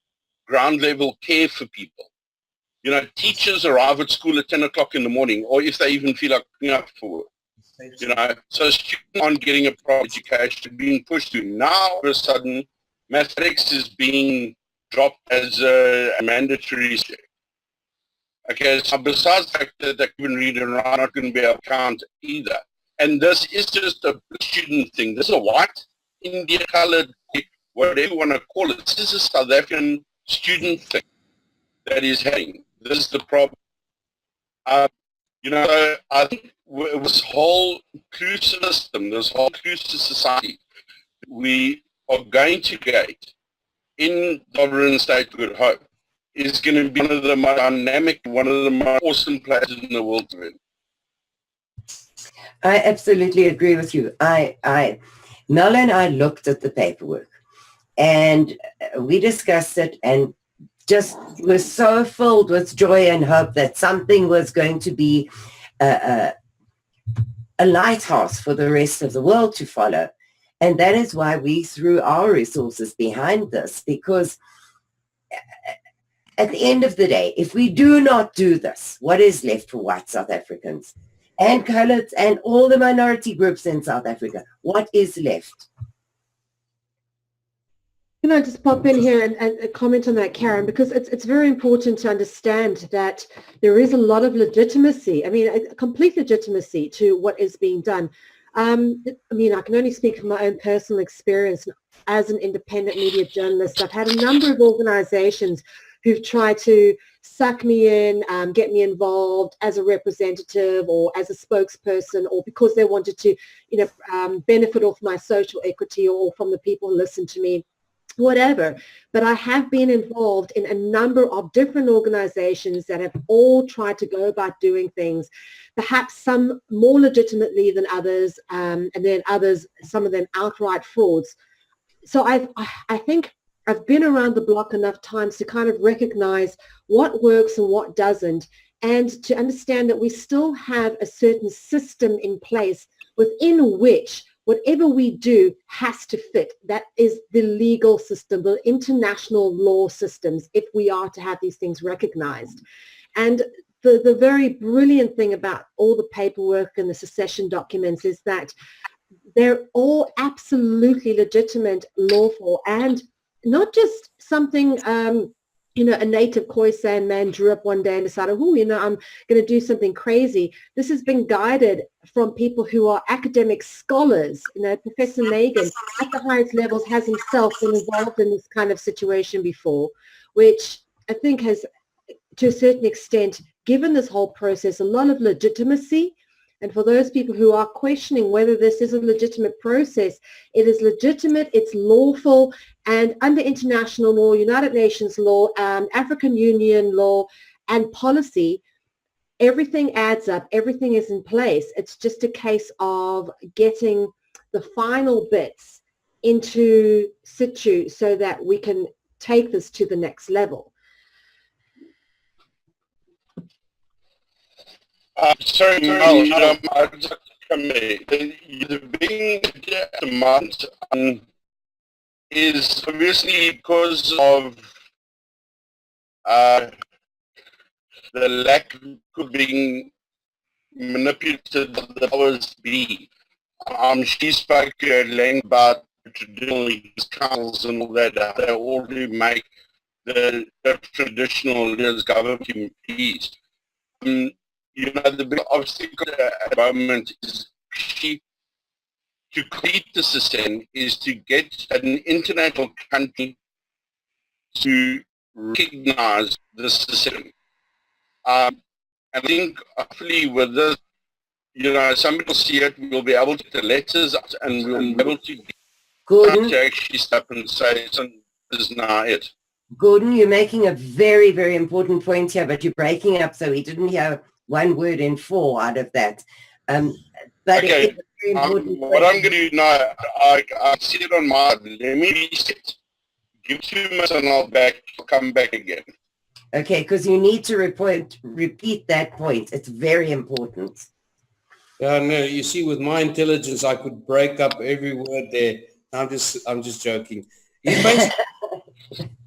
ground level care for people. You know, teachers arrive at school at 10 o'clock in the morning, or if they even feel like picking up for work. You know, so students aren't getting a proper education, being pushed to. Now, all of a sudden, mathematics is being dropped as a mandatory subject. Okay, so besides the fact that they can read and write, not going to be able to count either. And this is just a student thing. This is a white, India colored, whatever you want to call it. This is a South African student thing that is happening. This is the problem. You know, I think this whole inclusive system, this whole inclusive society, we are going to create in sovereign state Good Hope is going to be one of the most dynamic, one of the most awesome places in the world to live. I absolutely agree with you. Mel and I looked at the paperwork and we discussed it and just was so filled with joy and hope that something was going to be a lighthouse for the rest of the world to follow. And that is why we threw our resources behind this, because at the end of the day, if we do not do this, what is left for white South Africans and coloureds and all the minority groups in South Africa? What is left? Can I just pop in here and comment on that, Karen, because it's very important to understand that there is a lot of legitimacy, I mean, a complete legitimacy to what is being done. I mean, I can only speak from my own personal experience as an independent media journalist. I've had a number of organizations who've tried to suck me in, get me involved as a representative or as a spokesperson, or because they wanted to, you know, benefit off my social equity or from the people who listen to me. whatever. But I have been involved in a number of different organizations that have all tried to go about doing things, perhaps some more legitimately than others, and then others, some of them outright frauds. So I think I've been around the block enough times to kind of recognize what works and what doesn't, and to understand that we still have a certain system in place within which whatever we do has to fit. That is the legal system, the international law systems, if we are to have these things recognized. And the very brilliant thing about all the paperwork and the secession documents is that they're all absolutely legitimate, lawful, and not just something, a native Khoisan man drew up one day and decided, I'm going to do something crazy. This has been guided from people who are academic scholars. Professor Megan at the highest levels has himself been involved in this kind of situation before, which I think has, to a certain extent, given this whole process a lot of legitimacy. And for those people who are questioning whether this is a legitimate process, it is legitimate, it's lawful, and under international law, United Nations law, African Union law, and policy, everything adds up, everything is in place. It's just a case of getting the final bits into situ so that we can take this to the next level. Sorry, Mel, I just come in. The being demand is obviously because of the lack of being manipulated by the powers be. She spoke at length about traditional councils and all that. They all do make the traditional leaders government peace. The big obstacle at the moment is to complete the system is to get an international country to recognize the system. And I think hopefully with this, some people see it, we'll be able to get the letters out and we'll be able to actually step and say, this is now it. Gordon, you're making a very, very important point here, but you're breaking up, so we didn't hear one word in 4 out of that. But okay, it's very important what I'm going to do now, I see it on my, let me reset. Give 2 minutes and I'll come back again. Okay, because you need to repeat that point. It's very important. Yeah, no, you see, with my intelligence, I could break up every word there. I'm just joking.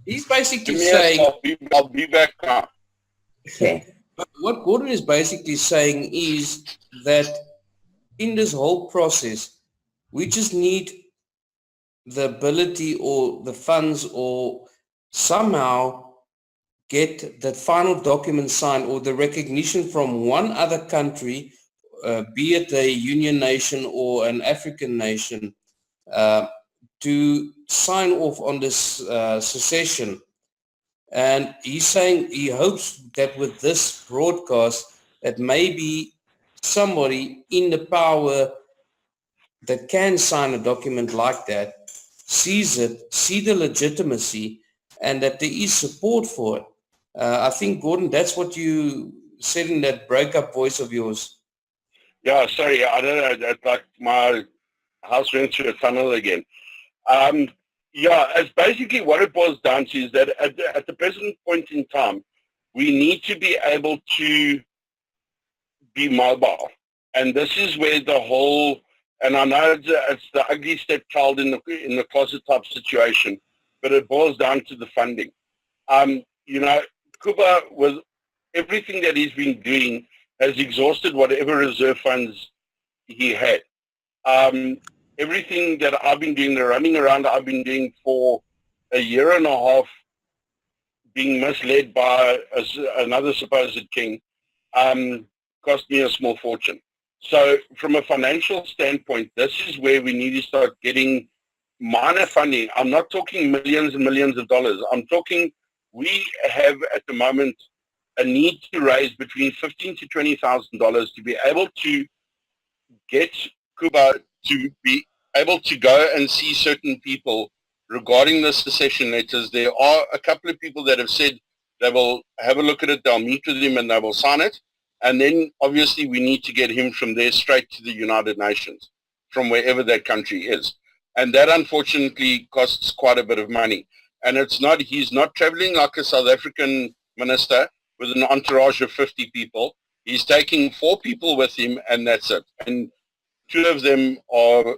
He's basically saying... I'll be back now. Okay. What Gordon is basically saying is that in this whole process, we just need the ability or the funds or somehow get that final document signed or the recognition from one other country, be it a union nation or an African nation, to sign off on this secession. And he's saying he hopes that with this broadcast that maybe somebody in the power that can sign a document like that sees it, see the legitimacy, and that there is support for it. I think, Gordon, that's what you said in that breakup voice of yours. Yeah, sorry, I don't know, it's like my house went through a tunnel again. It's basically what it boils down to is that at the present point in time, we need to be able to be mobile. And this is where the whole, and I know it's the ugly stepchild in the closet type situation, but it boils down to the funding. Cuba, with everything that he's been doing, has exhausted whatever reserve funds he had. Everything that I've been doing, the running around I've been doing for a year and a half, being misled by another supposed king, cost me a small fortune. So from a financial standpoint, this is where we need to start getting minor funding. I'm not talking millions and millions of dollars. I'm talking, we have at the moment a need to raise between $15,000 to $20,000 to be able to get Cuba to be able to go and see certain people regarding the secession letters, there are a couple of people that have said they will have a look at it, they'll meet with him and they will sign it. And then obviously we need to get him from there straight to the United Nations, from wherever that country is. And that unfortunately costs quite a bit of money. And he's not traveling like a South African minister with an entourage of 50 people. He's taking 4 people with him and that's it. And 2 of them are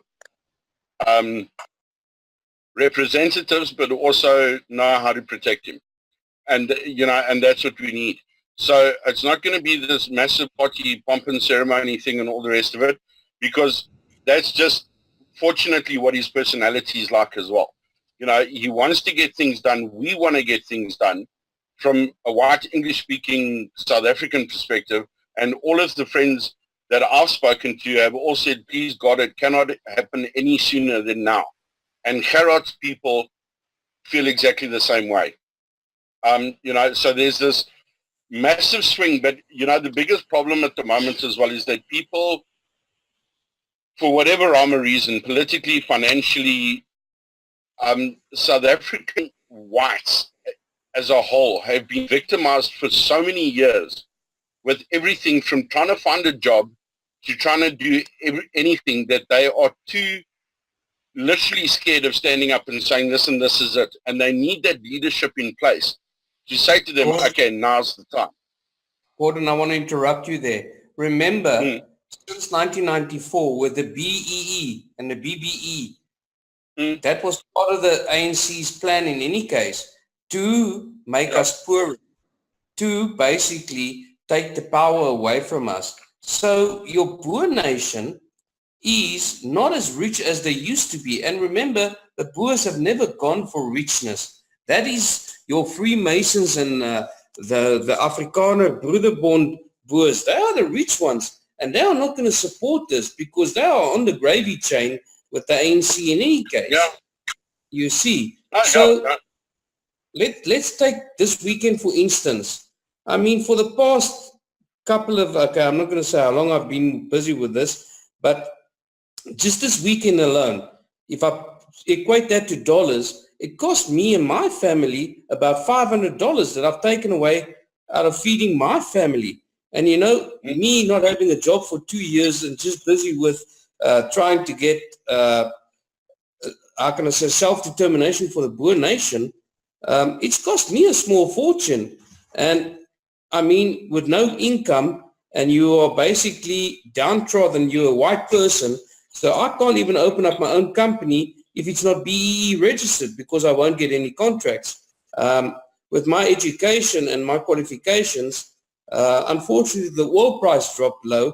representatives, but also know how to protect him. And, and that's what we need. So it's not going to be this massive party, pomp and ceremony thing and all the rest of it, because that's just fortunately what his personality is like as well. He wants to get things done. We want to get things done from a white English-speaking South African perspective. And all of the friends that I've spoken to have all said, please God, it cannot happen any sooner than now. And Gerhardt's people feel exactly the same way. So there's this massive swing, but the biggest problem at the moment as well is that people, for whatever rhyme or reason, politically, financially, South African whites as a whole have been victimized for so many years with everything from trying to find a job to trying to do anything, that they are too literally scared of standing up and saying this and this is it. And they need that leadership in place to say to them, okay, now's the time. Gordon, I want to interrupt you there. Remember, since 1994, with the BEE and the BBE, that was part of the ANC's plan in any case, to make us poorer, to basically take the power away from us. So your Boer nation is not as rich as they used to be. And remember, the Boers have never gone for richness. That is your Freemasons and the Afrikaner Broederbond Boers. They are the rich ones. And they are not going to support this because they are on the gravy chain with the ANC in any case. Yeah. You see. No. Let's take this weekend, for instance. I mean, for the past couple of, I'm not going to say how long I've been busy with this, but just this weekend alone, if I equate that to dollars, it cost me and my family about $500 that I've taken away out of feeding my family. And me not having a job for 2 years and just busy with trying to get, how can I say, self-determination for the Boer nation, it's cost me a small fortune. And I mean, with no income, and you are basically downtrodden, you're a white person, so I can't even open up my own company if it's not BEE registered because I won't get any contracts. With my education and my qualifications, unfortunately, the oil price dropped low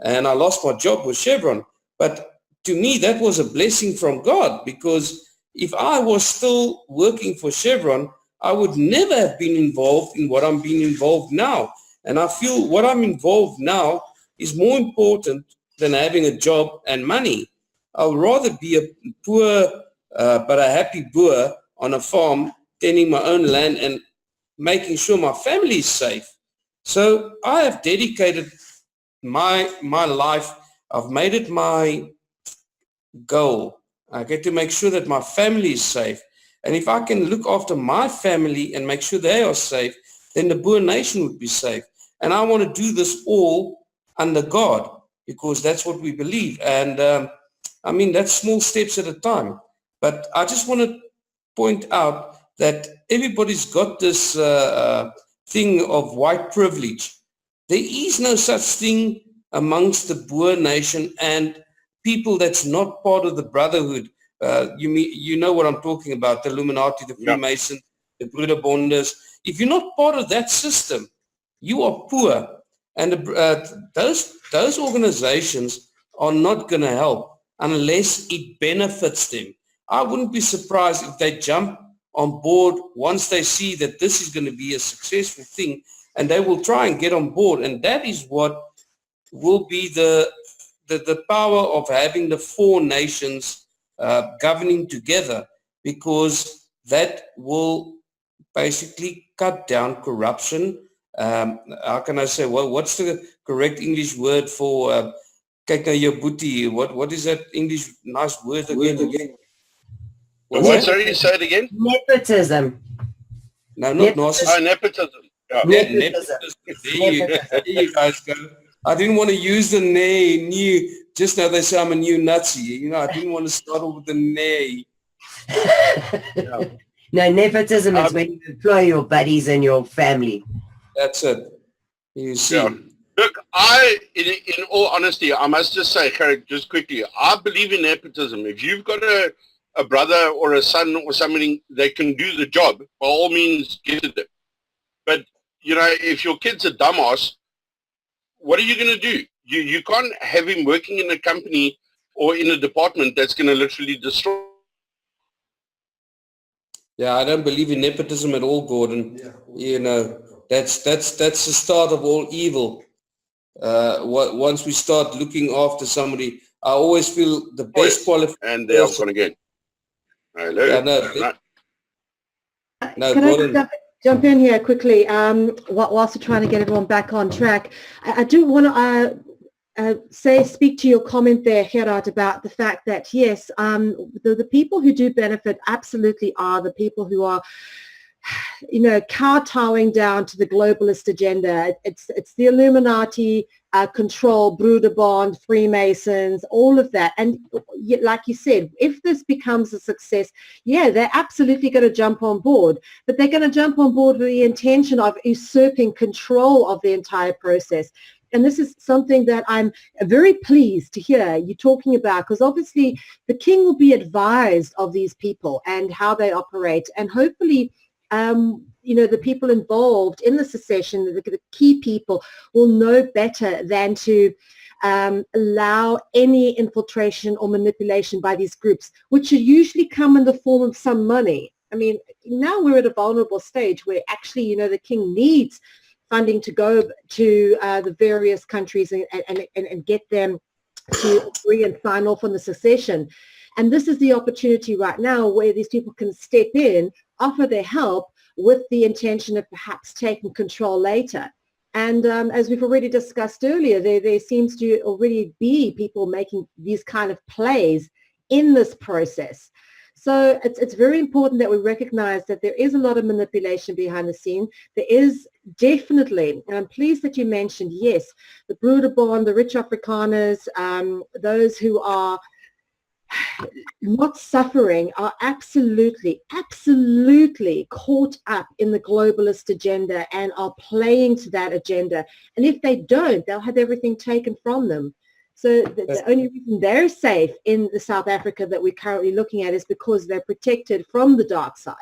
and I lost my job with Chevron. But to me, that was a blessing from God, because if I was still working for Chevron, I would never have been involved in what I'm being involved now. And I feel what I'm involved now is more important than having a job and money. I'll rather be a poor but a happy Boer on a farm, tending my own land and making sure my family is safe. So I have dedicated my life. I've made it my goal. I get to make sure that my family is safe. And if I can look after my family and make sure they are safe, then the Boer nation would be safe. And I want to do this all under God, because that's what we believe. And I mean, that's small steps at a time. But I just want to point out that everybody's got this thing of white privilege. There is no such thing amongst the Boer nation and people that's not part of the brotherhood. You know what I'm talking about, the Illuminati, the Freemasons, the Broederbonders. If you're not part of that system, you are poor. And those organizations are not going to help unless it benefits them. I wouldn't be surprised if they jump on board once they see that this is going to be a successful thing, and they will try and get on board. And that is what will be the power of having the 4 nations governing together, because that will basically cut down corruption. How can I say, well, what's the correct English word for kyk na jou boetie? What is that English nice word again? What's What? that? Sorry, say it again. Nepotism. No, not narcissism. Nepotism. Yeah. Nepotism. There you guys go. I didn't want to use the new. Just now they say I'm a new Nazi. You know, I didn't want to start off with the nay. Yeah. No, nepotism is when you employ your buddies and your family. That's it. You see. Yeah. Look, in all honesty, I must just say, Gerhardt, just quickly, I believe in nepotism. If you've got a brother or a son or somebody that can do the job, by all means, get it. But, you know, if your kid's a dumbass, what are you going to do? You can't have him working in a company or in a department that's going to literally destroy. Yeah, I don't believe in nepotism at all, Gordon. You know, that's the start of all evil. Once we start looking after somebody, I always feel the best qualification. And there I've gone again. Hello. Yeah, no, Can Gordon. I jump in here quickly whilst we're trying to get everyone back on track? I do want to speak to your comment there, Gerhardt, about the fact that, yes, the people who do benefit absolutely are the people who are, you know, kowtowing down to the globalist agenda. It's the Illuminati, control, Broederbond, Freemasons, all of that. And like you said, if this becomes a success, yeah, they're absolutely going to jump on board, but they're going to jump on board with the intention of usurping control of the entire process. And this is something that I'm very pleased to hear you talking about, because obviously the king will be advised of these people and how they operate, and hopefully you know, the people involved in the secession, the key people, will know better than to allow any infiltration or manipulation by these groups, which should usually come in the form of some money. I mean, now we're at a vulnerable stage where actually, you know, the king needs funding to go to the various countries and get them to agree and sign off on the secession. And this is the opportunity right now where these people can step in, offer their help with the intention of perhaps taking control later. And as we've already discussed earlier, there seems to already be people making these kind of plays in this process. So it's very important that we recognize that there is a lot of manipulation behind the scene. There is definitely, and I'm pleased that you mentioned, yes, the Broederbond, the rich Afrikaners, those who are not suffering are absolutely caught up in the globalist agenda and are playing to that agenda. And if they don't, they'll have everything taken from them. So the only reason they're safe in the South Africa that we're currently looking at is because they're protected from the dark side.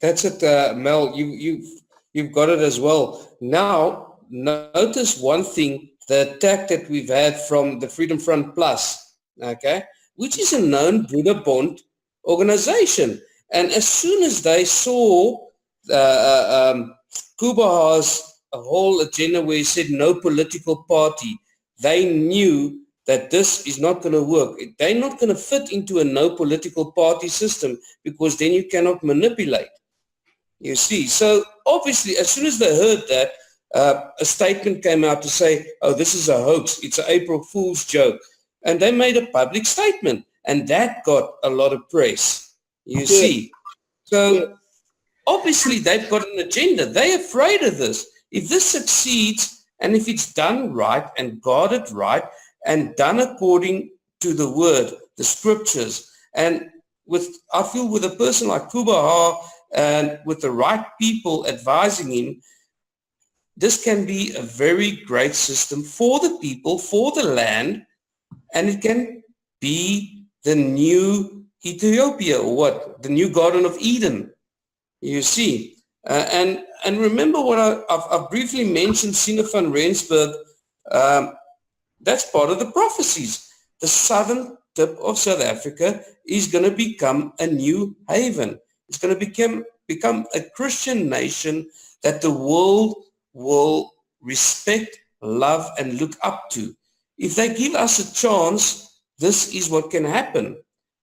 That's it, Mel. You've got it as well. Now, notice one thing, the attack that we've had from the Freedom Front Plus, okay, which is a known Broederbond organization. And as soon as they saw Kubaha's whole agenda where he said no political party, they knew that this is not going to work. They're not going to fit into a no political party system, because then you cannot manipulate. You see, so obviously as soon as they heard that, a statement came out to say, oh, this is a hoax, it's an April Fool's joke. And they made a public statement, and that got a lot of press, you see. So obviously they've got an agenda. They're afraid of this. If this succeeds, and if it's done right and guarded right and done according to the word, the scriptures, and I feel with a person like Kubaha and with the right people advising him, this can be a very great system for the people, for the land, and it can be the new Ethiopia, or what? The new Garden of Eden, you see. And remember what I've briefly mentioned, Sina van Rensburg, that's part of the prophecies. The southern tip of South Africa is going to become a new haven. It's going to become a Christian nation that the world will respect, love, and look up to. If they give us a chance, this is what can happen.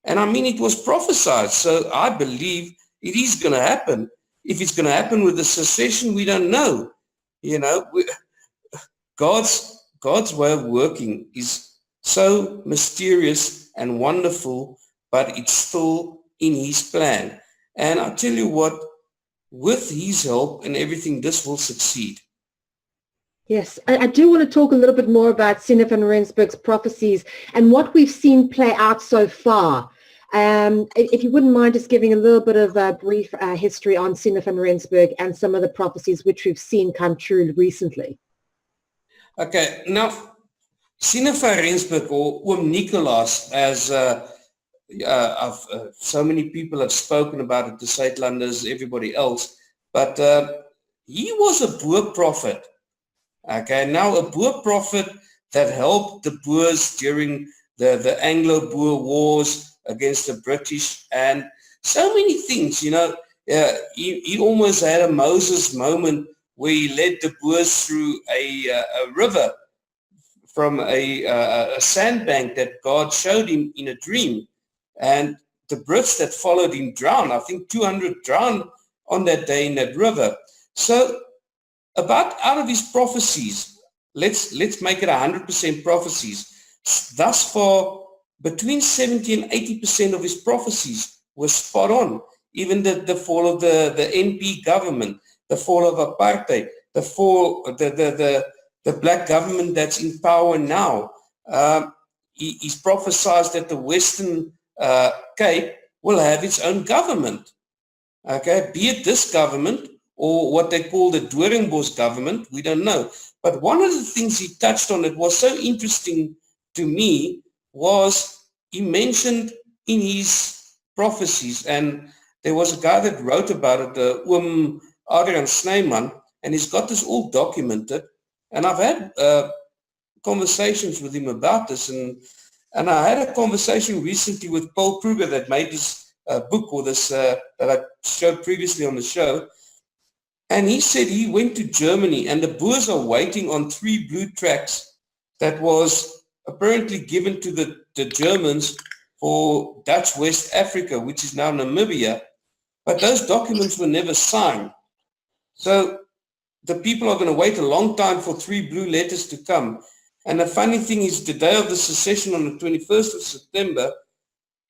And I mean, it was prophesied, so I believe it is going to happen. If it's going to happen with the secession, we don't know. You know, God's way of working is so mysterious and wonderful, but it's still in his plan. And I tell you what, with his help and everything, this will succeed. Yes, I do want to talk a little bit more about Sinner van Rensburg's prophecies and what we've seen play out so far. If you wouldn't mind just giving a little bit of a brief history on Sinner van Rensburg and some of the prophecies which we've seen come true recently. Okay, now, Sinner van Rensburg, or Oom Nicolaas, as so many people have spoken about it, the Zuidlanders, everybody else, but he was a Boer prophet. Okay, now a Boer prophet that helped the Boers during the Anglo-Boer wars against the British, and so many things, you know. He almost had a Moses moment where he led the Boers through a river from a sandbank that God showed him in a dream. And the Brits that followed him drowned. I think 200 drowned on that day in that river. So out of his prophecies, let's make it 100% prophecies. Thus far, between 70 and 80% of his prophecies were spot on. Even the fall of the NP government, the fall of apartheid, the black government that's in power now. He's prophesied that the Western Cape will have its own government. Okay, be it this government or what they call the Doringbos government, we don't know. But one of the things he touched on that was so interesting to me was he mentioned in his prophecies, and there was a guy that wrote about it, the Oom Adrian Snyman, and he's got this all documented. And I've had conversations with him about this, and I had a conversation recently with Paul Kruger that made this book, or this that I showed previously on the show. And he said he went to Germany and the Boers are waiting on 3 blue tracks that was apparently given to the Germans for Dutch West Africa, which is now Namibia. But those documents were never signed. So the people are going to wait a long time for 3 blue letters to come. And the funny thing is, the day of the secession on the 21st of September,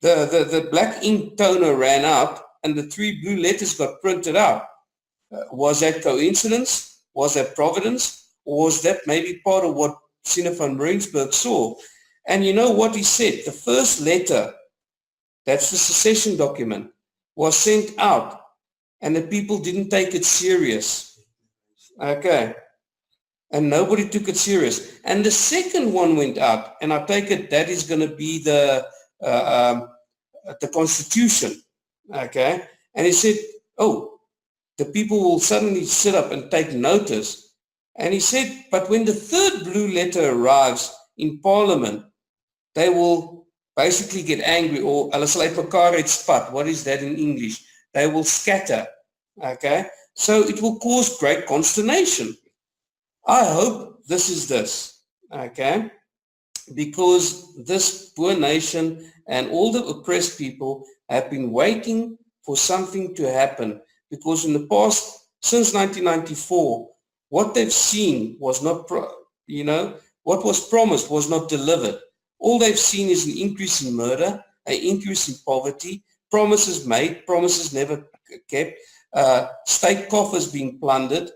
the black ink toner ran out and the 3 blue letters got printed out. Was that coincidence? Was that providence? Or was that maybe part of what Sinner van Rensburg saw? And you know what he said? The first letter, that's the secession document, was sent out and the people didn't take it serious. Okay. And nobody took it serious. And the second one went out, and I take it that is going to be the Constitution. Okay. And he said, oh, the people will suddenly sit up and take notice. And he said, but when the third blue letter arrives in Parliament, they will basically get angry, or hulle sal uit mekaar uitspat. What is that in English? They will scatter. Okay? So it will cause great consternation. I hope this is this. Okay? Because this poor nation and all the oppressed people have been waiting for something to happen. Because in the past, since 1994, what they've seen was not, what was promised was not delivered. All they've seen is an increase in murder, an increase in poverty, promises made, promises never kept, state coffers being plundered.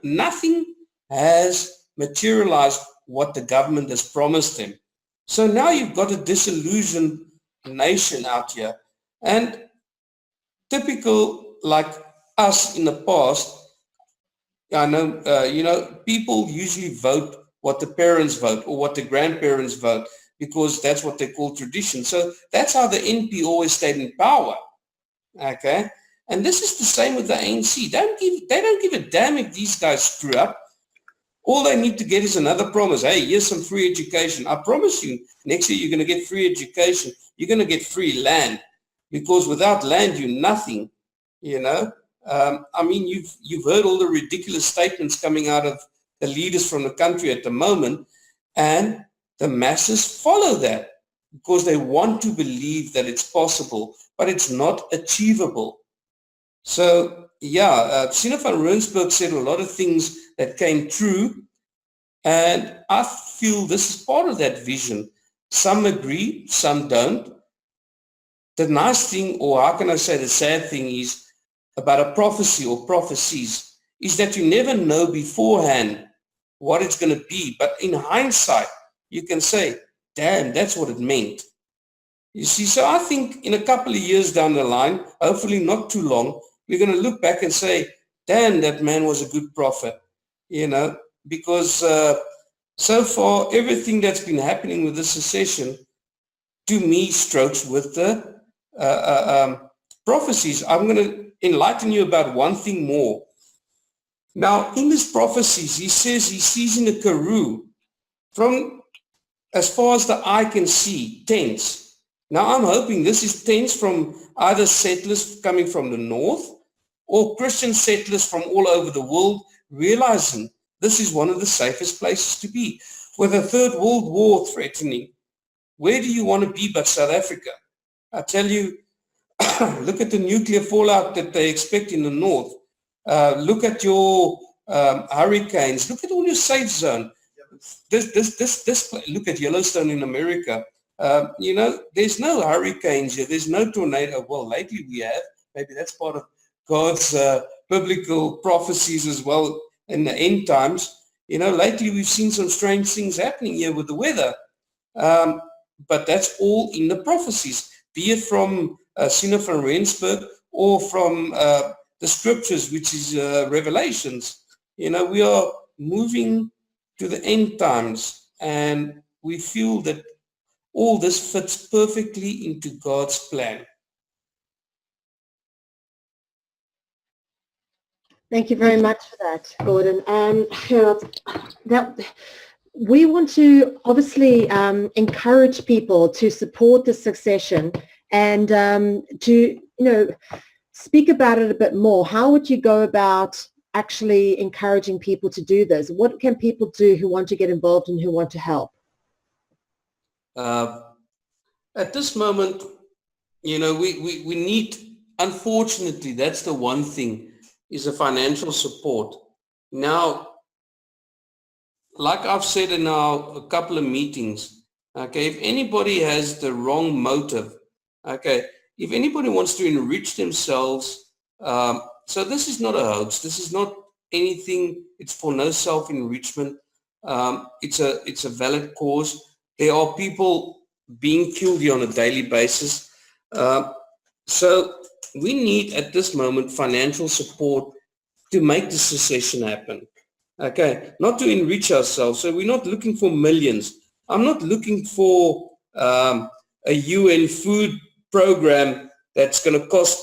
Nothing has materialized what the government has promised them. So now you've got a disillusioned nation out here. And typical like us in the past, I know, people usually vote what the parents vote or what the grandparents vote because that's what they call tradition. So that's how the NP always stayed in power. Okay? And this is the same with the ANC. They don't give a damn if these guys screw up. All they need to get is another promise. Hey, here's some free education. I promise you, next year you're going to get free education. You're going to get free land. Because without land, you're nothing, you've heard all the ridiculous statements coming out of the leaders from the country at the moment, and the masses follow that because they want to believe that it's possible, but it's not achievable. So, Sinner van Rensburg said a lot of things that came true, and I feel this is part of that vision. Some agree, some don't. the nice thing, or how can I say the sad thing is about a prophecy or prophecies, is that you never know beforehand what it's going to be. But in hindsight, you can say, damn, that's what it meant. You see, so I think in a couple of years down the line, hopefully not too long, we're going to look back and say, damn, that man was a good prophet, because so far, everything that's been happening with the secession, to me, strokes with the prophecies. I'm going to enlighten you about one thing more. Now, in his prophecies, he says he sees in a Karoo, from as far as the eye can see, tents. Now, I'm hoping this is tents from either settlers coming from the north or Christian settlers from all over the world, realizing this is one of the safest places to be. With a third world war threatening, where do you want to be but South Africa? I tell you, look at the nuclear fallout that they expect in the north. Look at your hurricanes. Look at all your safe zone. This. Look at Yellowstone in America. There's no hurricanes here. There's no tornado. Well, lately we have. Maybe that's part of God's biblical prophecies as well in the end times. Lately we've seen some strange things happening here with the weather. But that's all in the prophecies, be it from Sina van Rensburg or from the scriptures, which is Revelations. We are moving to the end times, and we feel that all this fits perfectly into God's plan. Thank you very much for that, Gordon. Gerhardt, we want to obviously encourage people to support the succession and to, speak about it a bit more. How would you go about actually encouraging people to do this? What can people do who want to get involved and who want to help? At this moment, we need, unfortunately, that's the one thing, is a financial support. Now, like I've said in a couple of meetings, okay, if anybody has the wrong motive, okay, if anybody wants to enrich themselves, so this is not a hoax. This is not anything. It's for no self-enrichment. It's a valid cause. There are people being killed here on a daily basis. So we need at this moment financial support to make the secession happen. Okay, not to enrich ourselves. So we're not looking for millions. I'm not looking for a UN food program that's going to cost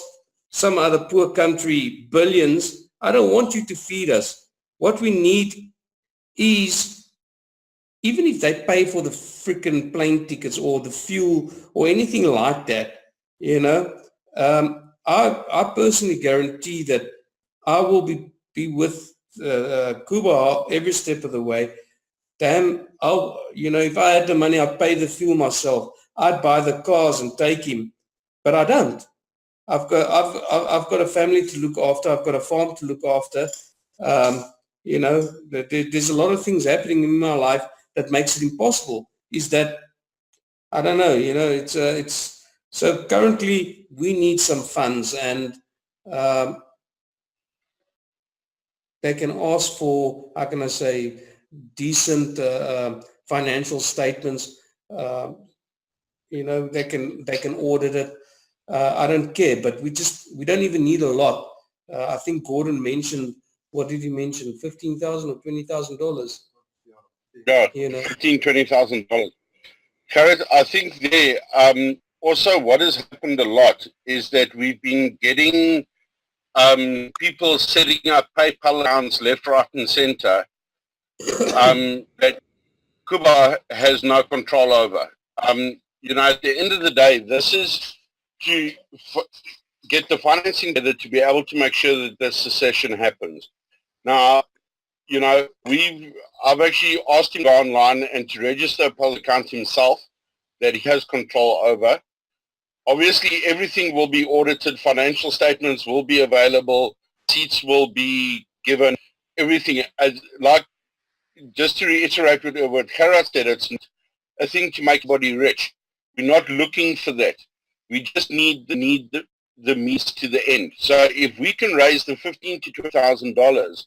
some other poor country billions. I don't want you to feed us. What we need is, even if they pay for the freaking plane tickets or the fuel or anything like that, I personally guarantee that I will be with Cuba every step of the way. Damn, if I had the money, I'd pay the fuel myself. I'd buy the cars and take him, but I don't. I've got a family to look after. I've got a farm to look after. There's a lot of things happening in my life that makes it impossible. Is that, I don't know. It's so currently we need some funds, and they can ask for, how can I say, decent financial statements. They can audit it. I don't care, but we don't even need a lot. I think Gordon mentioned, what did he mention? $15,000 or $20,000. Yeah, $15,000-$20,000. Gerhardt, I think there also what has happened a lot is that we've been getting people setting up PayPal accounts left, right, and center that Cuba has no control over. At the end of the day, this is to get the financing together to be able to make sure that the secession happens. Now, I've actually asked him to go online and to register a PayPal account himself that he has control over. Obviously, everything will be audited. Financial statements will be available. Receipts will be given. Everything. Just to reiterate what Gerhardt said, it's a thing to make everybody rich. We're not looking for that. We just need the means to the end. So if we can raise the $15,000 to $20,000,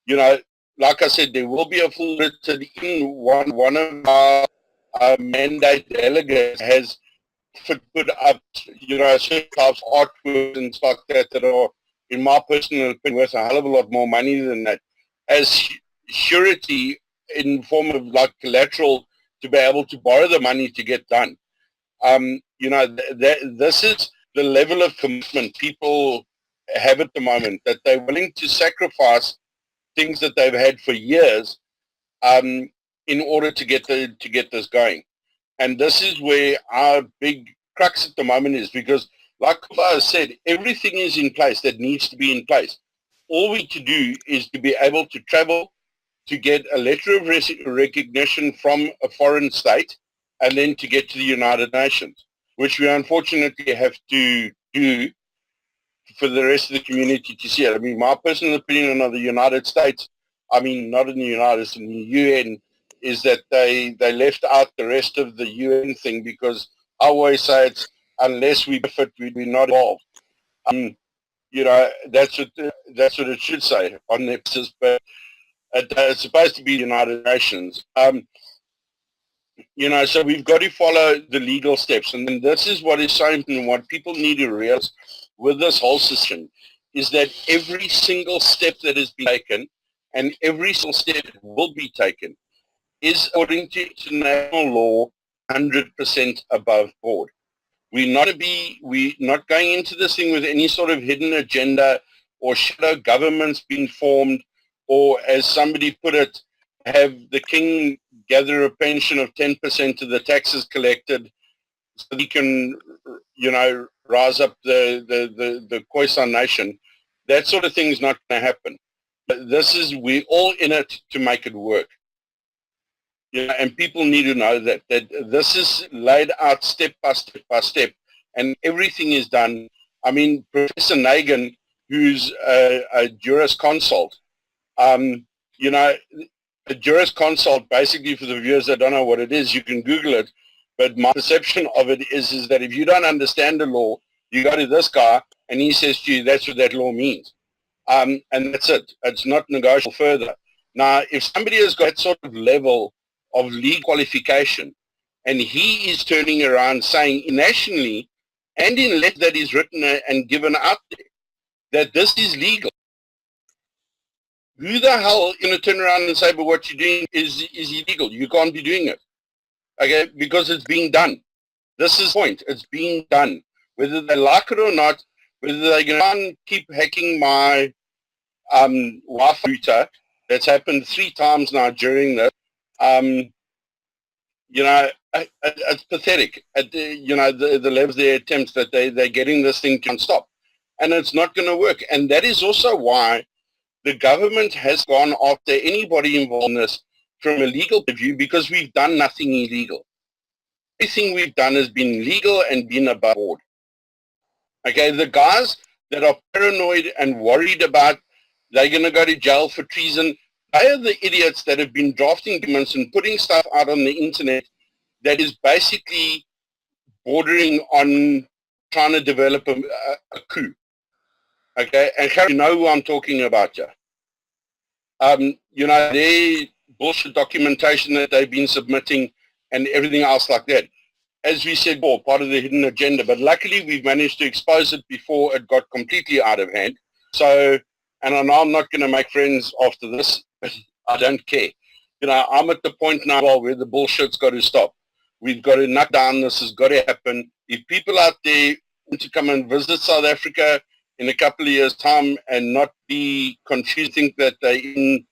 you know, like I said, there will be a full written in. One of our mandate delegates has put up, you know, certain types of artwork and stuff like that are, in my personal opinion, worth a hell of a lot more money than that, as surety in form of like collateral to be able to borrow the money to get done. You know, this is the level of commitment people have at the moment, that they're willing to sacrifice things that they've had for years in order to get this going. And this is where our big crux at the moment is, because like I said, everything is in place that needs to be in place. All we need to do is to be able to travel, to get a letter of recognition from a foreign state, and then to get to the United Nations, which we unfortunately have to do for the rest of the community to see it. I mean, my personal opinion of the United States, I mean, not in the United States, in the UN, is that they left out the rest of the UN thing, because I always say it's unless we benefit, we're not involved. You know, that's what it should say on their basis, but it's supposed to be the United Nations. You know, so we've got to follow the legal steps. And then this is what is so important, what people need to realize with this whole system, is that every single step that has been taken, and every single step that will be taken, is according to international law 100% above board. We're not going into this thing with any sort of hidden agenda or shadow governments being formed, or, as somebody put it, have the king gather a pension of 10% of the taxes collected so he can, you know, rise up the Khoisan nation. That sort of thing is not going to happen. But we're all in it to make it work. You know, and people need to know that this is laid out step by step by step, and everything is done. I mean, Professor Nagin, who's a juris consult, you know, a juris consult, basically, for the viewers that don't know what it is, you can Google it, but my perception of it is that if you don't understand the law, you go to this guy, and he says to you, that's what that law means. And that's it. It's not negotiable further. Now, if somebody has got that sort of level of legal qualification, and he is turning around saying nationally and in letter that is written and given out there that this is legal, who the hell is going to turn around and say, but what you're doing is illegal? You can't be doing it. Okay, because it's being done. This is the point. It's being done. Whether they like it or not, whether they're going to keep hacking my Wi-Fi router, that's happened 3 times now during this, you know, it's pathetic at you know, the level of their attempts that they're getting this thing to stop. And it's not going to work. And that is also why the government has gone after anybody involved in this from a legal point of view, because we've done nothing illegal. Everything we've done has been legal and been above board. Okay, the guys that are paranoid and worried about they're going to go to jail for treason, they are the idiots that have been drafting documents and putting stuff out on the internet that is basically bordering on trying to develop a coup. Okay, and Harry, you know who I'm talking about here. You know, their bullshit documentation that they've been submitting and everything else like that. As we said before, part of the hidden agenda, but luckily we've managed to expose it before it got completely out of hand. So, and I know I'm not going to make friends after this, but I don't care. You know, I'm at the point now where the bullshit's got to stop. We've got to knock down, this has got to happen. If people out there want to come and visit South Africa in a couple of years' time and not be confused, think that they're in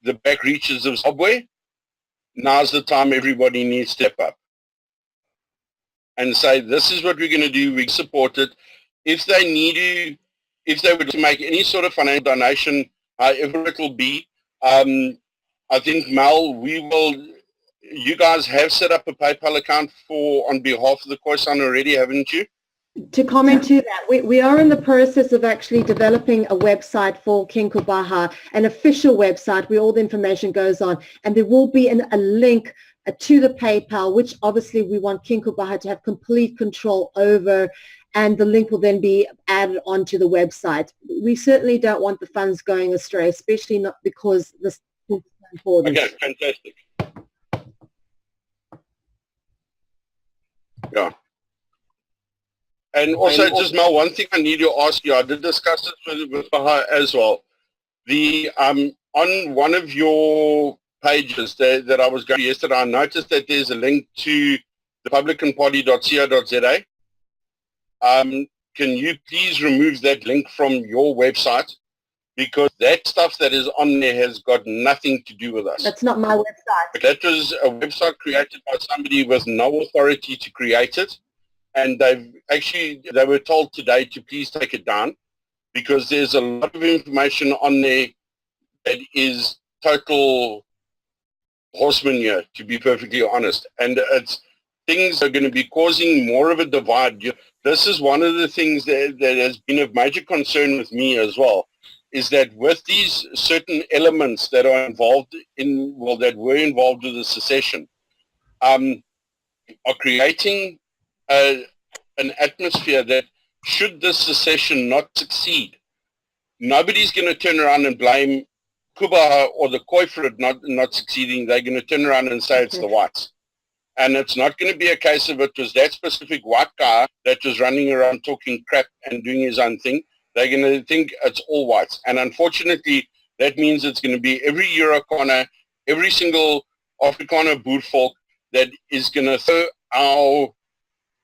the back reaches of Zimbabwe, now's the time everybody needs to step up and say, this is what we're going to do, we support it. If they need to, if they were to make any sort of financial donation, however it will be, I think, Mel, you guys have set up a PayPal account on behalf of the Khoisan already, haven't you? To comment to that, we are in the process of actually developing a website for King Kubaha, an official website where all the information goes on, and there will be a link to the PayPal, which obviously we want King Kubaha to have complete control over, and the link will then be added onto the website. We certainly don't want the funds going astray, especially not because this is important. Okay, fantastic. Yeah. And also, just Mel, one thing I need to ask you, I did discuss this with Baha as well. The on one of your pages that I was going to yesterday, I noticed that there's a link to republicanparty.co.za. Can you please remove that link from your website? Because that stuff that is on there has got nothing to do with us. That's not my website. That was a website created by somebody with no authority to create it. And they were told today to please take it down, because there's a lot of information on there that is total horsemanship, to be perfectly honest. And things are going to be causing more of a divide. This is one of the things that has been of major concern with me as well, is that with these certain elements that are involved in, well, that were involved with the secession, are creating an atmosphere that should this secession not succeed, nobody's going to turn around and blame Kubaha or the Khoi for it not succeeding. They're going to turn around and say it's the whites. And it's not going to be a case of it was that specific white guy that was running around talking crap and doing his own thing. They're going to think it's all whites. And unfortunately, that means it's going to be every Eurokaner, every single Afrikaner boervolk that is going to throw our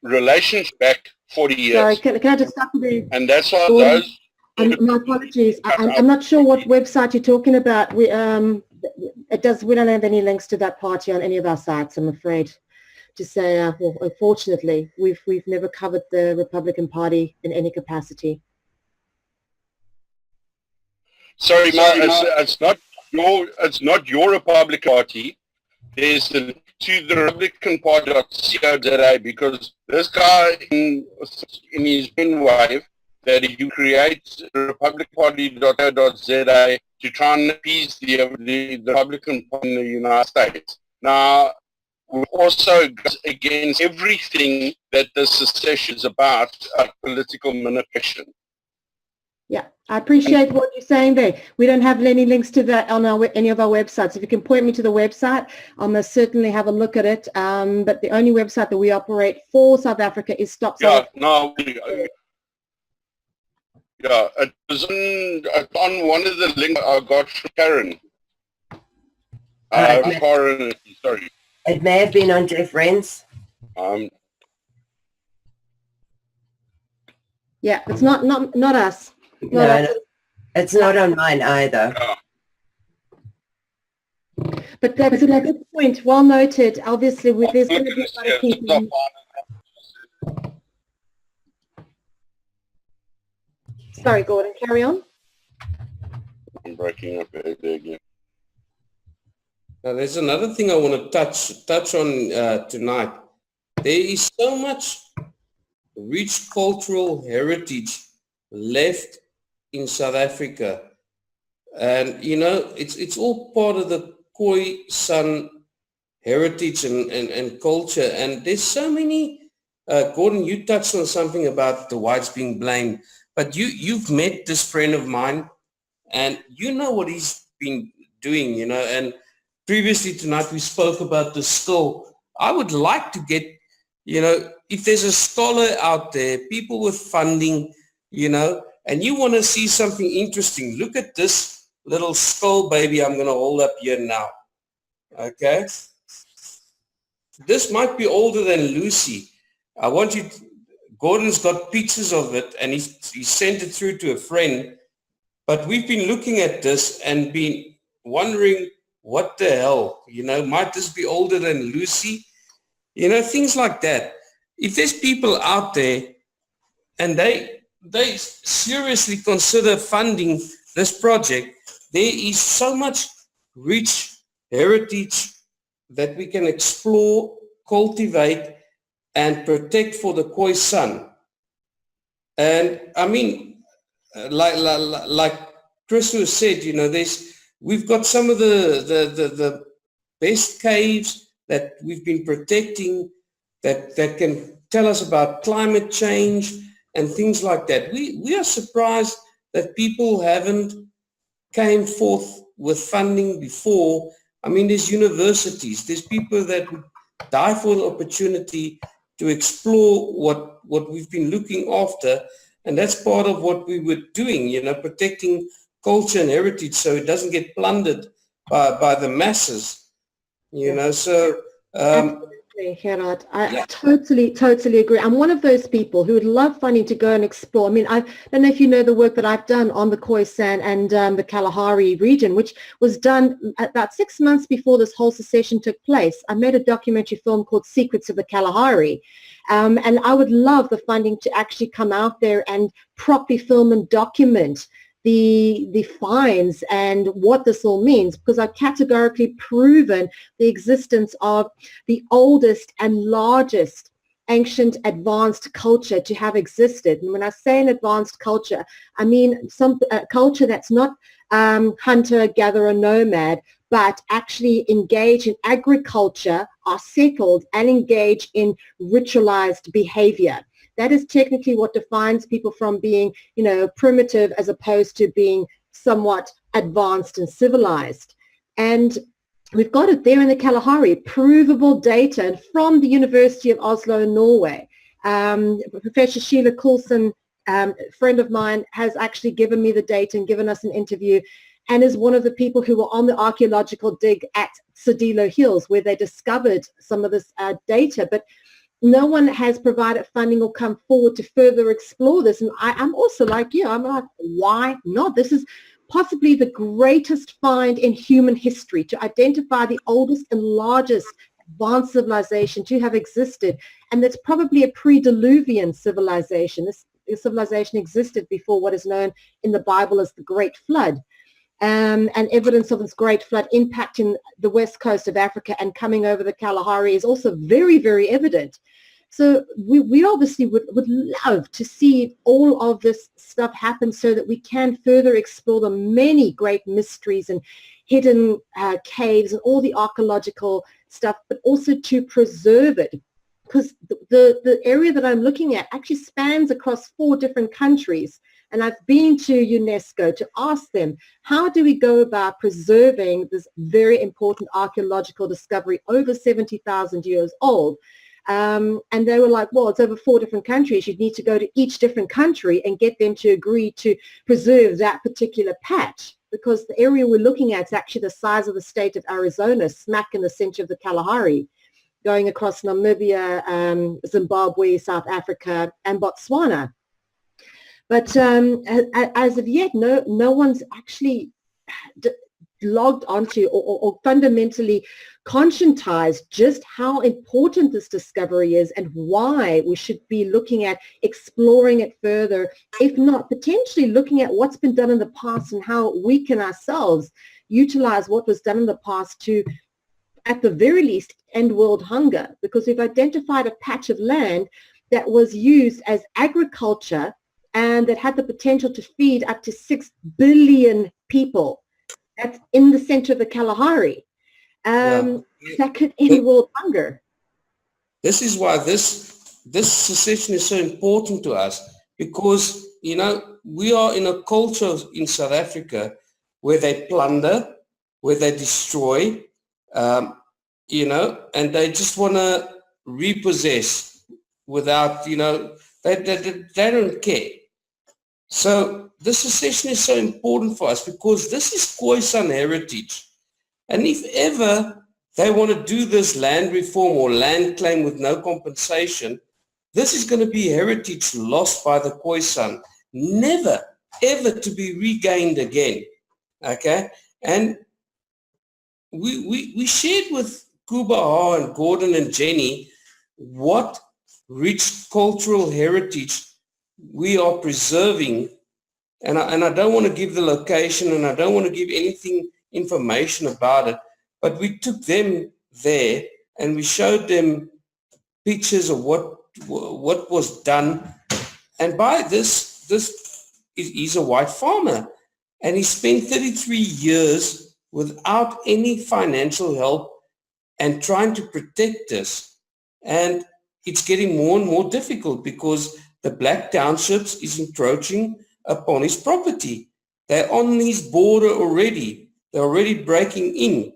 relationship back 40 years. Sorry, can I just stop you? And that's why those... My apologies. I'm not sure what website you're talking about. We don't have any links to that party on any of our sites, I'm afraid to say. Well, unfortunately, we've never covered the Republican Party in any capacity. Sorry, Ma, it's not your Republican Party. There's the to the Republican Party.co.za, because this guy in his wave that he creates the Republican Party.co.za to try and appease the Republican Party in the United States. Now, we also go against everything that the secession is about, political manipulation. Yeah, I appreciate what you're saying there. We don't have any links to that on any of our websites. If you can point me to the website, I'll most certainly have a look at it. But the only website that we operate for South Africa is Stop South Africa. Yeah, it was on one of the links I got from Karen. Karen, sorry. It may have been on Jeff Ren's. Yeah, it's not us. No, it's not on mine either. But that's a good point. Well noted. Obviously, there's going to be a lot of people. Sorry, Gordon, carry on. I'm breaking up again. Now, there's another thing I want to touch on tonight. There is so much rich cultural heritage left in South Africa, and it's all part of the Khoi San heritage and culture. And there's so many. Gordon, you touched on something about the whites being blamed, but you've met this friend of mine, and you know what he's been doing. And previously tonight we spoke about the skull. I would like to get, if there's a scholar out there, people with funding, and you want to see something interesting, look at this little skull baby I'm going to hold up here now. Okay? This might be older than Lucy. I want you to, Gordon's got pictures of it, and he sent it through to a friend. But we've been looking at this and been wondering, what the hell? Might this be older than Lucy? Things like that. If there's people out there and they seriously consider funding this project, there is so much rich heritage that we can explore, cultivate, and protect for the Khoi San. And I mean, like Chris said, we've got some of the best caves, that we've been protecting that can tell us about climate change and things like that. We are surprised that people haven't came forth with funding before. I mean, there's universities, there's people that would die for the opportunity to explore what we've been looking after. And that's part of what we were doing, protecting culture and heritage so it doesn't get plundered by the masses, so Absolutely, Gerhardt. I totally agree. I'm one of those people who would love funding to go and explore. I mean, I don't know if you know the work that I've done on the Khoisan and the Kalahari region, which was done about 6 months before this whole secession took place. I made a documentary film called Secrets of the Kalahari. And I would love the funding to actually come out there and properly film and document the finds and what this all means, because I've categorically proven the existence of the oldest and largest ancient advanced culture to have existed. And when I say an advanced culture, I mean some culture that's not hunter, gatherer, nomad, but actually engage in agriculture, are settled and engage in ritualized behavior. That is technically what defines people from being, primitive as opposed to being somewhat advanced and civilized. And we've got it there in the Kalahari, provable data. And from the University of Oslo in Norway, Professor Sheila Coulson, a friend of mine, has actually given me the data and given us an interview, and is one of the people who were on the archaeological dig at Sedilo Hills, where they discovered some of this data. But no one has provided funding or come forward to further explore this. And I'm also like you. I'm like, why not? This is possibly the greatest find in human history, to identify the oldest and largest advanced civilization to have existed. And that's probably a pre-Diluvian civilization. This civilization existed before what is known in the Bible as the Great Flood. And evidence of this great flood impacting the west coast of Africa and coming over the Kalahari is also very, very evident. So we obviously would love to see all of this stuff happen so that we can further explore the many great mysteries and hidden caves and all the archaeological stuff, but also to preserve it. Because the area that I'm looking at actually spans across 4 different countries. And I've been to UNESCO to ask them, how do we go about preserving this very important archaeological discovery over 70,000 years old? And they were like, well, it's over 4 different countries. You'd need to go to each different country and get them to agree to preserve that particular patch, because the area we're looking at is actually the size of the state of Arizona, smack in the center of the Kalahari, going across Namibia, Zimbabwe, South Africa, and Botswana. But as of yet, no one's actually logged onto or fundamentally conscientized just how important this discovery is and why we should be looking at exploring it further, if not potentially looking at what's been done in the past and how we can ourselves utilize what was done in the past to, at the very least, end world hunger. Because we've identified a patch of land that was used as agriculture and that had the potential to feed up to 6 billion people. That's in the center of the Kalahari. That could end world hunger. This is why this secession is so important to us, because, we are in a culture in South Africa where they plunder, where they destroy, and they just want to repossess without, they don't care. So the secession is so important for us because this is Khoisan heritage. And if ever they want to do this land reform or land claim with no compensation, this is going to be heritage lost by the Khoisan, never, ever to be regained again. Okay? And we shared with Kuba and Gordon and Jenny what rich cultural heritage we are preserving, and I don't want to give the location and I don't want to give anything information about it, but we took them there and we showed them pictures of what was done. And by this he's a white farmer, and he spent 33 years without any financial help and trying to protect this. And it's getting more and more difficult because the black townships is encroaching upon his property. They're on his border already. They're already breaking in.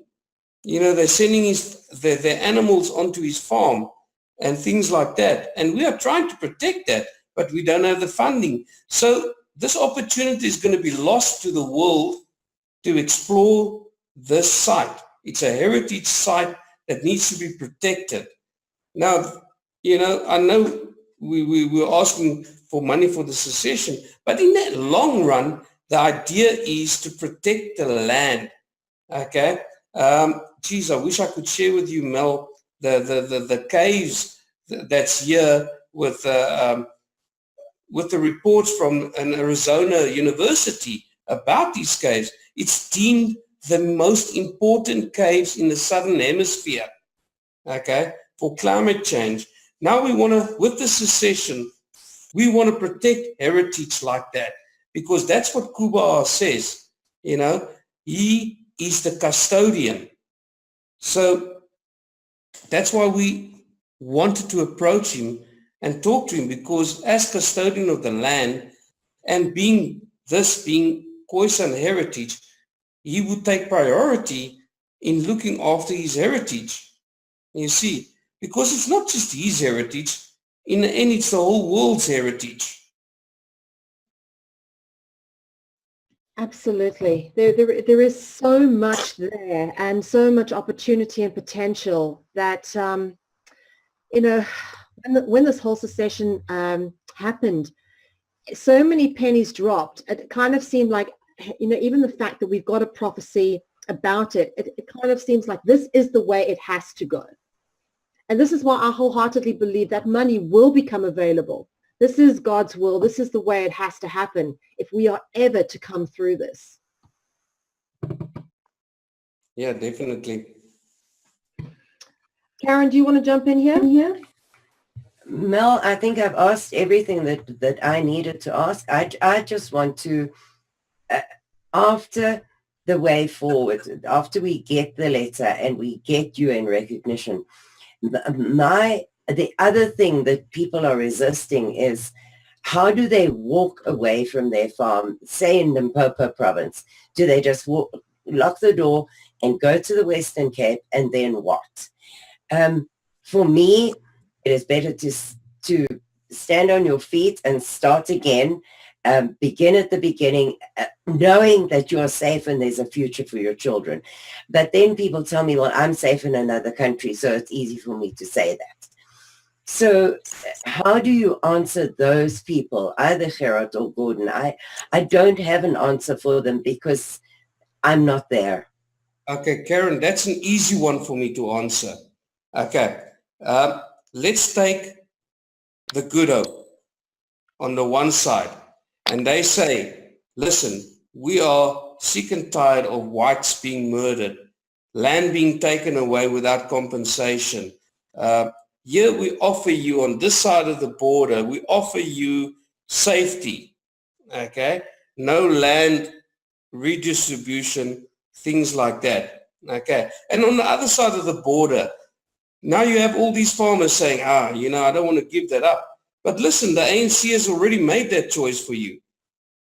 They're sending their animals onto his farm and things like that. And we are trying to protect that, but we don't have the funding. So this opportunity is going to be lost to the world to explore this site. It's a heritage site that needs to be protected. Now, I know we were asking for money for the secession, but in that long run, the idea is to protect the land. Okay? Geez, I wish I could share with you, Mel, the caves that's here with the reports from an Arizona university about these caves. It's deemed the most important caves in the southern hemisphere, okay, for climate change. Now we want to, with the secession, we want to protect heritage like that, because that's what Kuba says, he is the custodian. So that's why we wanted to approach him and talk to him, because as custodian of the land and being Khoisan heritage, he would take priority in looking after his heritage. You see, because it's not just his heritage, in the end it's the whole world's heritage. Absolutely. There is so much there and so much opportunity and potential that, when this whole secession happened, so many pennies dropped. It kind of seemed like, even the fact that we've got a prophecy about it kind of seems like this is the way it has to go. And this is why I wholeheartedly believe that money will become available. This is God's will. This is the way it has to happen if we are ever to come through this. Yeah, definitely. Karen, do you want to jump in here? Yeah. Mel, I think I've asked everything that I needed to ask. I just want to, after the way forward, after we get the letter and we get UN recognition, the other thing that people are resisting is, how do they walk away from their farm, say in Limpopo province? Do they just lock the door and go to the Western Cape, and then what? For me, it is better to stand on your feet and start again, begin at the beginning, knowing that you're safe and there's a future for your children. But then people tell me, well, I'm safe in another country, so it's easy for me to say that. So how do you answer those people, either Gerhardt or Gordon? I don't have an answer for them because I'm not there. Okay, Karen, that's an easy one for me to answer. Okay, let's take the Good Hope on the one side. And they say, listen, we are sick and tired of whites being murdered, land being taken away without compensation. Here we offer you, on this side of the border, we offer you safety, okay? No land redistribution, things like that, okay? And on the other side of the border, now you have all these farmers saying, I don't want to give that up. But listen, the ANC has already made that choice for you.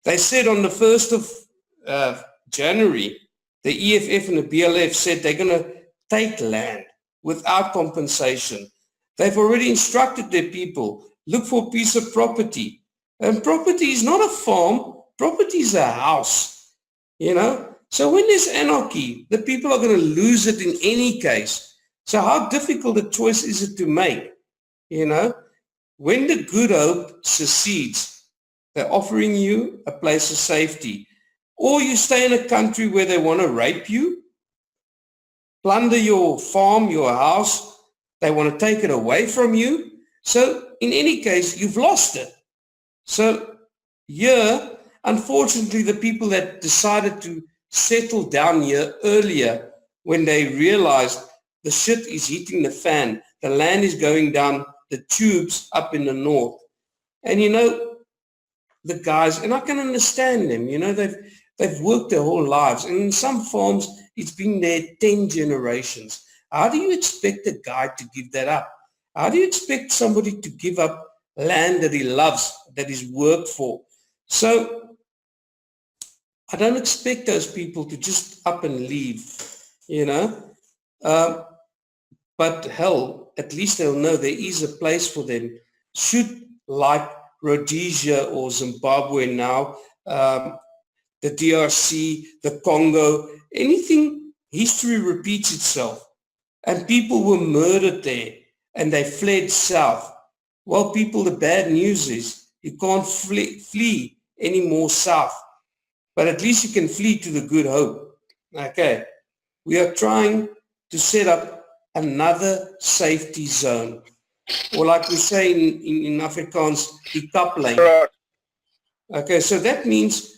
They said on the 1st of January, the EFF and the BLF said they're going to take land without compensation. They've already instructed their people, look for a piece of property. And property is not a farm, property is a house, So when there's anarchy, the people are going to lose it in any case. So how difficult a choice is it to make, When the Good Hope secedes, they're offering you a place of safety. Or you stay in a country where they want to rape you, plunder your farm, your house. They want to take it away from you. So in any case, you've lost it. So here, unfortunately, the people that decided to settle down here earlier, when they realized the shit is hitting the fan, the land is going down the tubes up in the north. And the guys, and I can understand them, they've worked their whole lives. And in some farms, it's been there 10 generations. How do you expect a guy to give that up? How do you expect somebody to give up land that he loves, that he's worked for? So I don't expect those people to just up and leave, you know. But hell, at least they'll know there is a place for them. Should, like Rhodesia or Zimbabwe now, the DRC, the Congo, anything, history repeats itself. And people were murdered there and they fled south. Well, people, the bad news is you can't flee any more south. But at least you can flee to the Good Hope. Okay. We are trying to set up another safety zone. Or like we say in Afrikaans, decoupling. Okay, so that means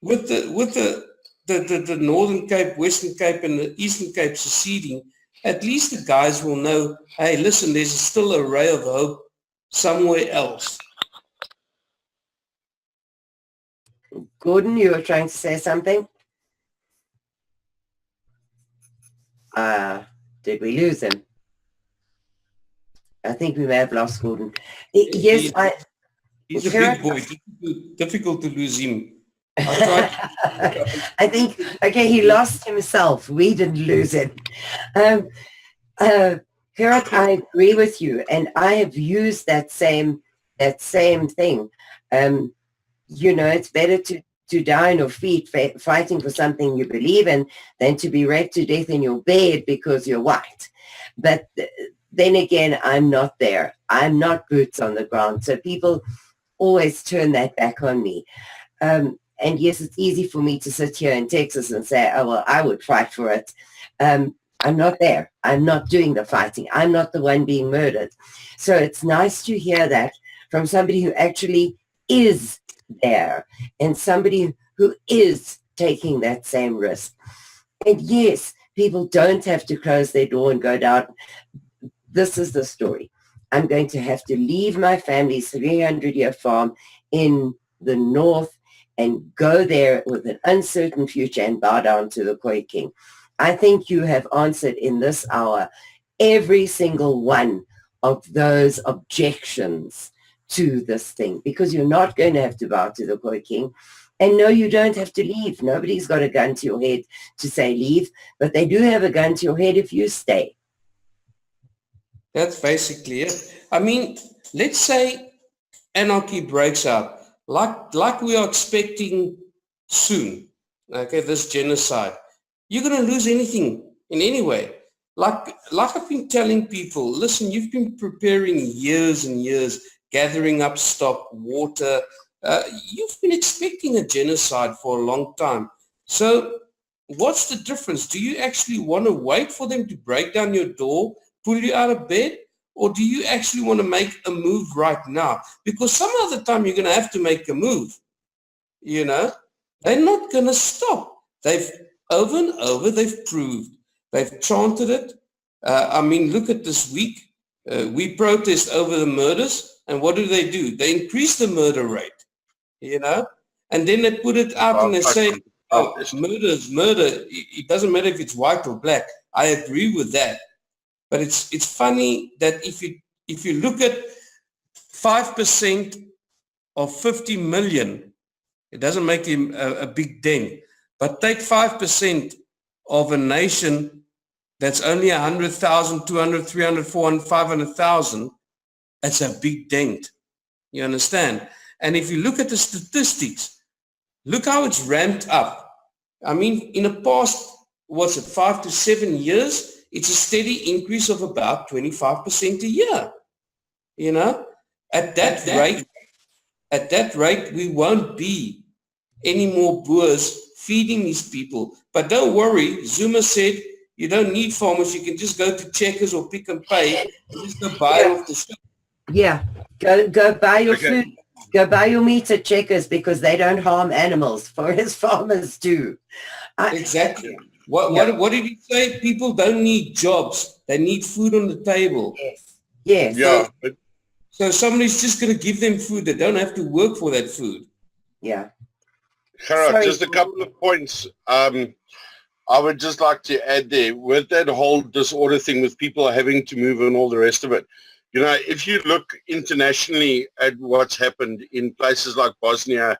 with the Northern Cape, Western Cape, and the Eastern Cape seceding, at least the guys will know, hey, listen, there's still a ray of hope somewhere else. Gordon, you were trying to say something? Did we lose him? I think we may have lost Gordon. Yes, he's a big boy. Difficult to lose him. I think, okay, he lost himself. We didn't lose him. Gerhardt, I agree with you, and I have used that same thing. You know, it's better to die on your feet fighting for something you believe in than to be raped to death in your bed because you're white. But then again, I'm not there. I'm not boots on the ground. So people always turn that back on me. And yes, it's easy for me to sit here in Texas and say, oh, well, I would fight for it. I'm not there. I'm not doing the fighting. I'm not the one being murdered. So it's nice to hear that from somebody who actually is there and somebody who is taking that same risk. And yes, people don't have to close their door and go down. This is the story. I'm going to have to leave my family's 300-year farm in the north and go there with an uncertain future and bow down to the Khoi King. I think you have answered in this hour every single one of those objections to this thing, because you're not going to have to bow to the Khoi King. And no, you don't have to leave. Nobody's got a gun to your head to say leave, but they do have a gun to your head if you stay. That's basically it. I mean, let's say anarchy breaks out, like we are expecting soon, okay, this genocide. You're going to lose anything in any way. Like I've been telling people, listen, you've been preparing years and years, gathering up stock, water. You've been expecting a genocide for a long time. So what's the difference? Do you actually want to wait for them to break down your door, pull you out of bed, or do you actually want to make a move right now? Because some other time you're going to have to make a move. You know, they're not going to stop. They've over and over, they've proved. They've chanted it. I mean, look at this week. We protest over the murders, and what do? They increase the murder rate, you know, and then they put it out and they say, oh, murder is murder. It doesn't matter if it's white or black. I agree with that. But it's funny that if you look at 5% of 50 million, it doesn't make him a big dent. But take 5% of a nation that's only 100,000, 200, 300, 400, 500,000, that's a big dent. You understand? And if you look at the statistics, look how it's ramped up. I mean, in the past, 5 to 7 years, it's a steady increase of about 25% a year. You know, at that rate, we won't be any more Boers feeding these people. But don't worry, Zuma said, you don't need farmers. You can just go to Checkers or Pick and Pay and just go buy off the shelf. Yeah, go buy your food. Go buy your meat at Checkers because they don't harm animals, for as farmers do. Exactly. What did he say? People don't need jobs. They need food on the table. Yes. Yeah. So somebody's just going to give them food. They don't have to work for that food. Yeah. Gerhardt, just a couple of points. I would just like to add there, with that whole disorder thing with people having to move and all the rest of it, you know, if you look internationally at what's happened in places like Bosnia,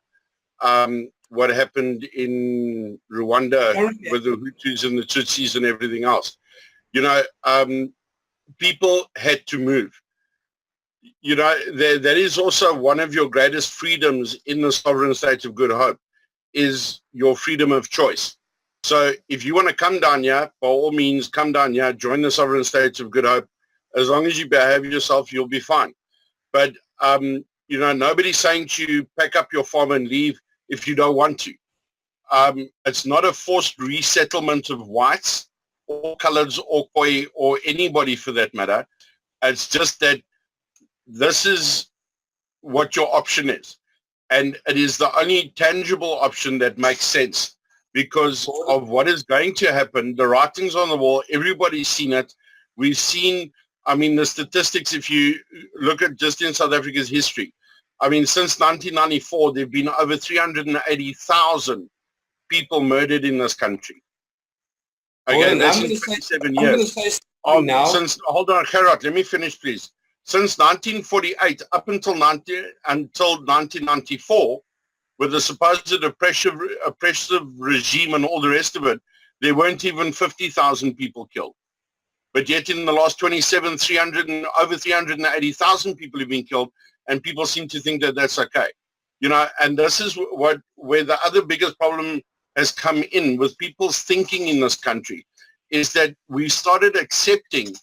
what happened in Rwanda with the Hutus and the Tutsis and everything else, you know, people had to move. You know, that is also one of your greatest freedoms in the sovereign state of Good Hope, is your freedom of choice. So if you want to come down here, by all means, come down here, join the sovereign states of Good Hope. As long as you behave yourself, you'll be fine. But, you know, nobody's saying to you, pack up your farm and leave if you don't want to. It's not a forced resettlement of whites or coloreds or Khoi or anybody for that matter. It's just that this is what your option is. And it is the only tangible option that makes sense because of what is going to happen. The writing's on the wall. Everybody's seen it. We've seen, I mean, the statistics, if you look at just in South Africa's history, I mean, since 1994, there have been over 380,000 people murdered in this country. Okay, that's in 27 years. Hold on, Gerhardt, let me finish, please. Since 1948 up until 1994, with the supposed oppressive regime and all the rest of it, there weren't even 50,000 people killed. But yet in the last 27, over 380,000 people have been killed, and people seem to think that that's okay. You know, and this is where the other biggest problem has come in with people's thinking in this country, is that we started accepting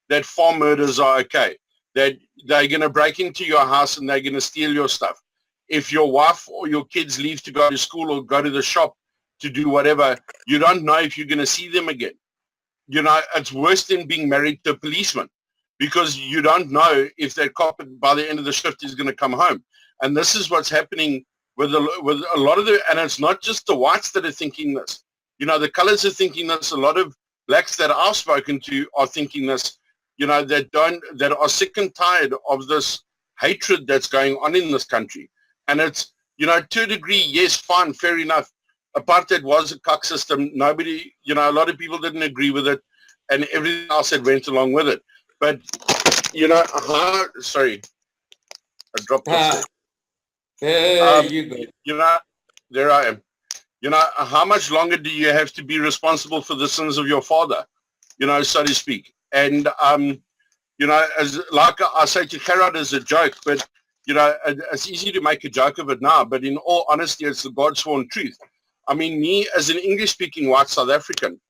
that farm murders are okay, that they're going to break into your house and they're going to steal your stuff. If your wife or your kids leave to go to school or go to the shop to do whatever, you don't know if you're going to see them again. You know, it's worse than being married to a policeman because you don't know if that cop by the end of the shift is going to come home. And this is what's happening with a lot of and it's not just the whites that are thinking this. You know, the colors are thinking this. A lot of blacks that I've spoken to are thinking this, you know, that are sick and tired of this hatred that's going on in this country. And it's, you know, to a degree, yes, fine, fair enough. Apartheid was a cuck system. Nobody, you know, a lot of people didn't agree with it and everything else that went along with it. But, you know, sorry, I dropped off there. You go. You know, there I am. You know, how much longer do you have to be responsible for the sins of your father, you know, so to speak? And, you know, as like I say to Gerhardt as a joke, but, you know, it's easy to make a joke of it now, but in all honesty, it's the God-sworn truth. I mean, me as an English-speaking white South African,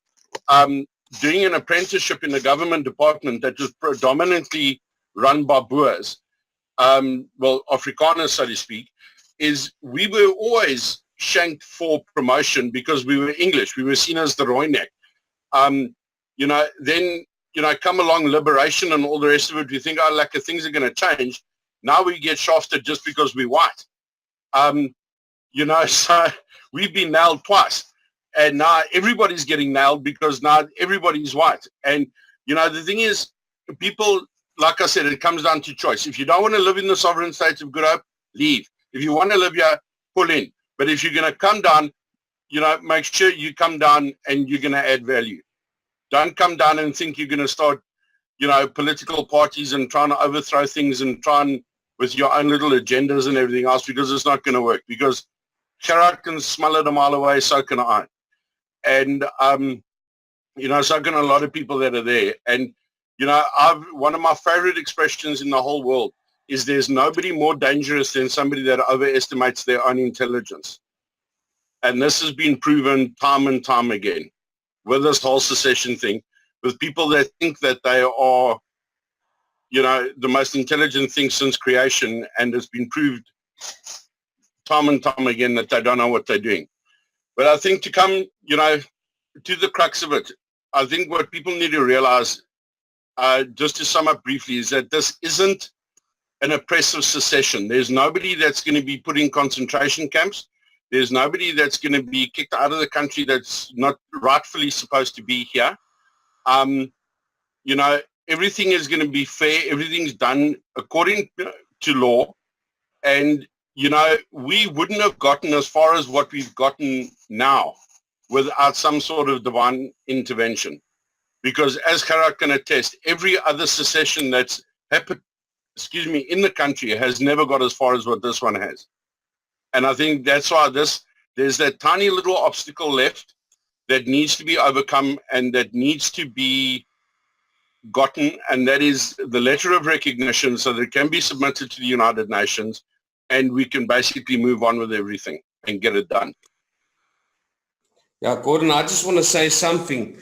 doing an apprenticeship in a government department that was predominantly run by Boers, well, Afrikaners, so to speak, is we were always shanked for promotion because we were English. We were seen as the Roinek. You know, then, you know, come along liberation and all the rest of it. We think, oh, like things are going to change. Now we get shafted just because we're white. You know, so we've been nailed twice. And now everybody's getting nailed because now everybody's white. And, you know, the thing is, people, like I said, it comes down to choice. If you don't want to live in the sovereign state of Good Hope, leave. If you want to live here, pull in. But if you're going to come down, you know, make sure you come down and you're going to add value. Don't come down and think you're going to start, you know, political parties and trying to overthrow things and try and with your own little agendas and everything else, because it's not going to work. Because Gerhardt can smell it a mile away, so can I. And, you know, so can a lot of people that are there. And, you know, one of my favorite expressions in the whole world is there's nobody more dangerous than somebody that overestimates their own intelligence. And this has been proven time and time again with this whole secession thing, with people that think that they are, you know, the most intelligent thing since creation, and it's been proved time and time again that they don't know what they're doing. But I think to come, you know, to the crux of it, I think what people need to realize, just to sum up briefly, is that this isn't an oppressive secession. There's nobody that's going to be put in concentration camps. There's nobody that's going to be kicked out of the country that's not rightfully supposed to be here. You know, everything is going to be fair. Everything's done according to law. And, you know, we wouldn't have gotten as far as what we've gotten now without some sort of divine intervention. Because as Gerhardt can attest, every other secession that's happened, in the country has never got as far as what this one has. And I think that's why there's that tiny little obstacle left that needs to be overcome and that needs to be gotten, and that is the letter of recognition so that it can be submitted to the United Nations and we can basically move on with everything and get it done. Yeah, Gordon, I just want to say something.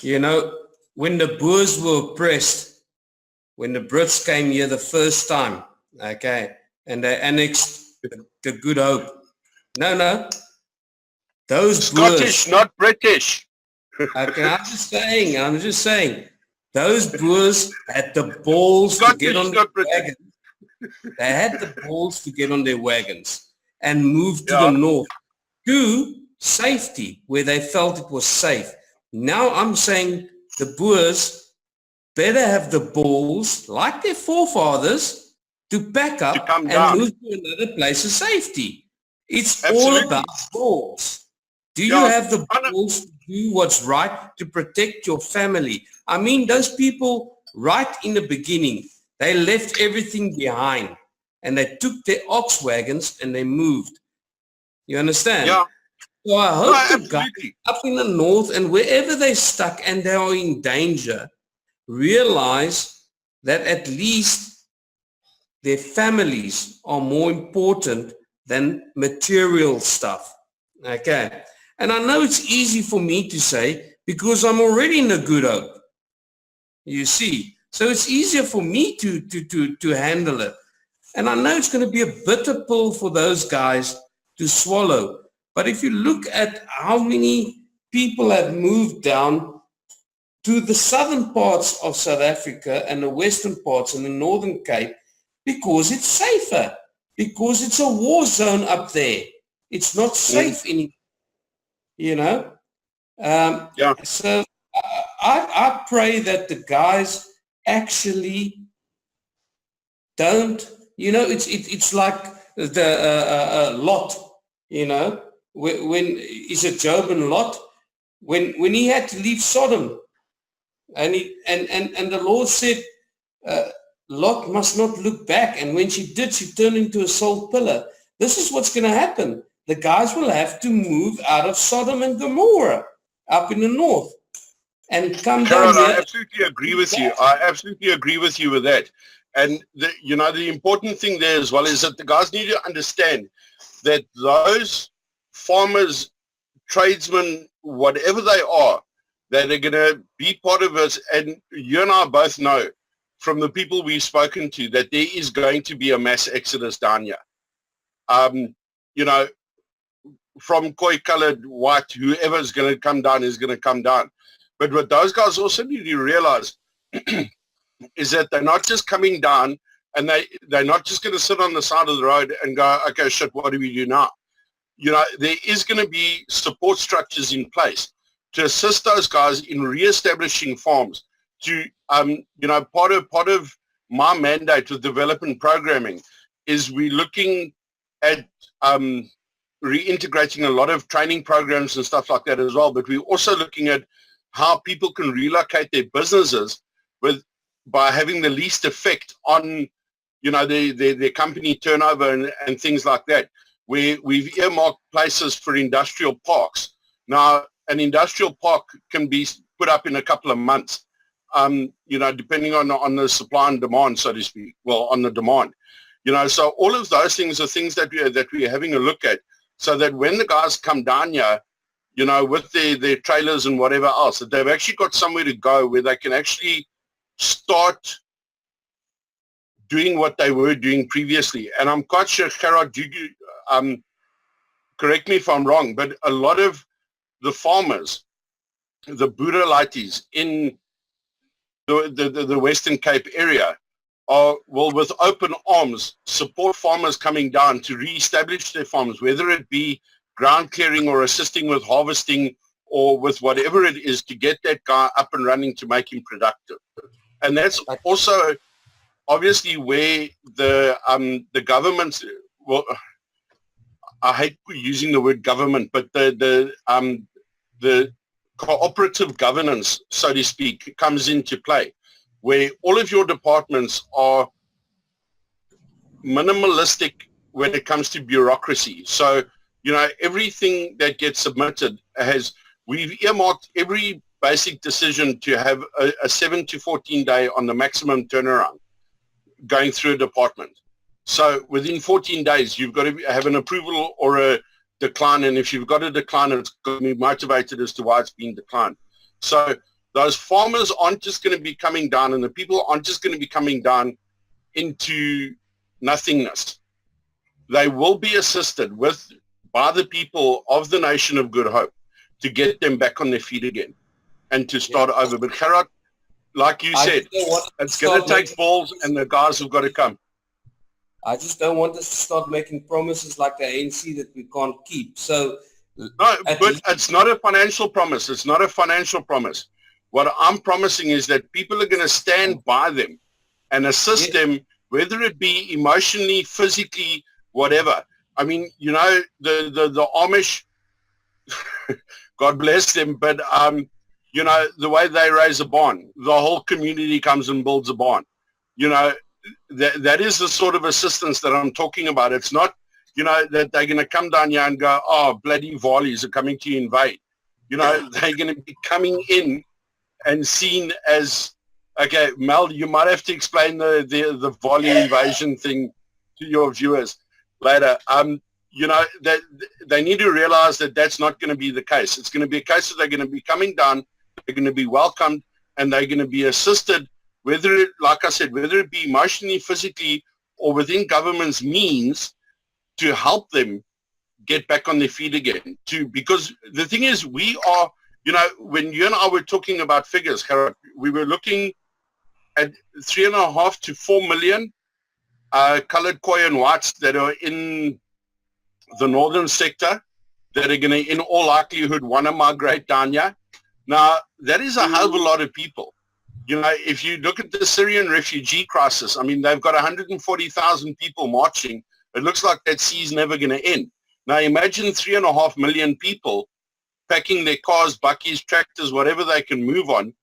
You know, when the Boers were oppressed, when the Brits came here the first time, okay, and they annexed the Good Hope. No, those Scottish, Boers, not British. okay, I'm just saying, those Boers had the balls to get on their wagons. They had the balls to get on their wagons and move to the north to safety where they felt it was safe. Now I'm saying the Boers better have the balls, like their forefathers, to pack up and move to another place of safety. It's all about balls. Do you have the balls to do what's right to protect your family? I mean, those people right in the beginning, they left everything behind and they took their ox wagons and they moved. You understand? Yeah. So I hope the guys up in the north and wherever they're stuck and they are in danger, realize that at least their families are more important than material stuff. Okay. And I know it's easy for me to say because I'm already in the Good Hope. You see. So it's easier for me to handle it. And I know it's going to be a bitter pill for those guys to swallow. But if you look at how many people have moved down to the southern parts of South Africa and the western parts and the Northern Cape, because it's safer, because it's a war zone up there. It's not safe anymore, you know. So I pray that the guys actually don't, you know, it's like the Lot, you know, when is it Job and Lot, when he had to leave Sodom, and the Lord said, Lot must not look back, and when she did, she turned into a salt pillar. This is what's going to happen. The guys will have to move out of Sodom and Gomorrah up in the north and come down here. I absolutely agree with you. I absolutely agree with you with that. And the important thing there as well is that the guys need to understand that those farmers, tradesmen, whatever they are, that are going to be part of us. And you and I both know from the people we've spoken to that there is going to be a mass exodus down here. You know, from Khoi colored, white, whoever is going to come down is going to come down. But what those guys also need to realize is that they're not just coming down and they're not just going to sit on the side of the road and go, okay, shit, what do we do now? You know, there is going to be support structures in place to assist those guys in reestablishing farms. To, you know, part of my mandate with development programming is we're looking at reintegrating a lot of training programs and stuff like that as well. But we're also looking at how people can relocate their businesses by having the least effect on, you know, their company turnover and things like that. We've earmarked places for industrial parks. Now, an industrial park can be put up in a couple of months, you know, depending on the supply and demand, so to speak. Well, on the demand, you know. So all of those things are things that we're having a look at, so that when the guys come down here, you know, with their trailers and whatever else, that they've actually got somewhere to go where they can actually start doing what they were doing previously. And I'm quite sure, Gerhardt, correct me if I'm wrong, but a lot of the farmers, the Boerelaities in the Western Cape area will with open arms support farmers coming down to re-establish their farms, whether it be ground clearing or assisting with harvesting or with whatever it is, to get that guy up and running to make him productive. And that's also obviously where the government, well, I hate using the word government, but the the cooperative governance, so to speak, comes into play, where all of your departments are minimalistic when it comes to bureaucracy. So, you know, everything that gets submitted we've earmarked every basic decision to have a 7 to 14 day on the maximum turnaround going through a department. So within 14 days, you've got to have an approval or a decline. And if you've got a decline, it's got to be motivated as to why it's been declined. So those farmers aren't just going to be coming down, and the people aren't just going to be coming down into nothingness. They will be assisted by the people of the nation of Good Hope to get them back on their feet again and to start over. But Gerhardt, like you said, it's going to take balls, and the guys have got to come. I just don't want us to start making promises like the ANC that we can't keep. So, no, but it's not a financial promise. It's not a financial promise. What I'm promising is that people are going to stand by them and assist them, whether it be emotionally, physically, whatever. I mean, you know, the Amish, God bless them, but you know, the way they raise a barn, the whole community comes and builds a barn. You know, that is the sort of assistance that I'm talking about. It's not, you know, that they're going to come down here and go, oh, bloody Varleys are coming to invade. You know, they're going to be coming in and seen as, okay, Mel, you might have to explain the Varley invasion thing to your viewers later. You know, that they need to realize that that's not going to be the case. It's going to be a case that they're going to be coming down, they're going to be welcomed, and they're going to be assisted, whether it, like I said, whether it be emotionally, physically, or within government's means, to help them get back on their feet again. Because the thing is, we are, you know, when you and I were talking about figures, Gerhardt, we were looking at 3.5 to 4 million colored Khoi and whites that are in the northern sector that are going to, in all likelihood, want to migrate down here. Now, that is a hell of a lot of people. You know, if you look at the Syrian refugee crisis, I mean, they've got 140,000 people marching. It looks like that sea's never going to end. Now, imagine 3.5 million people packing their cars, buckies, tractors, whatever they can move on,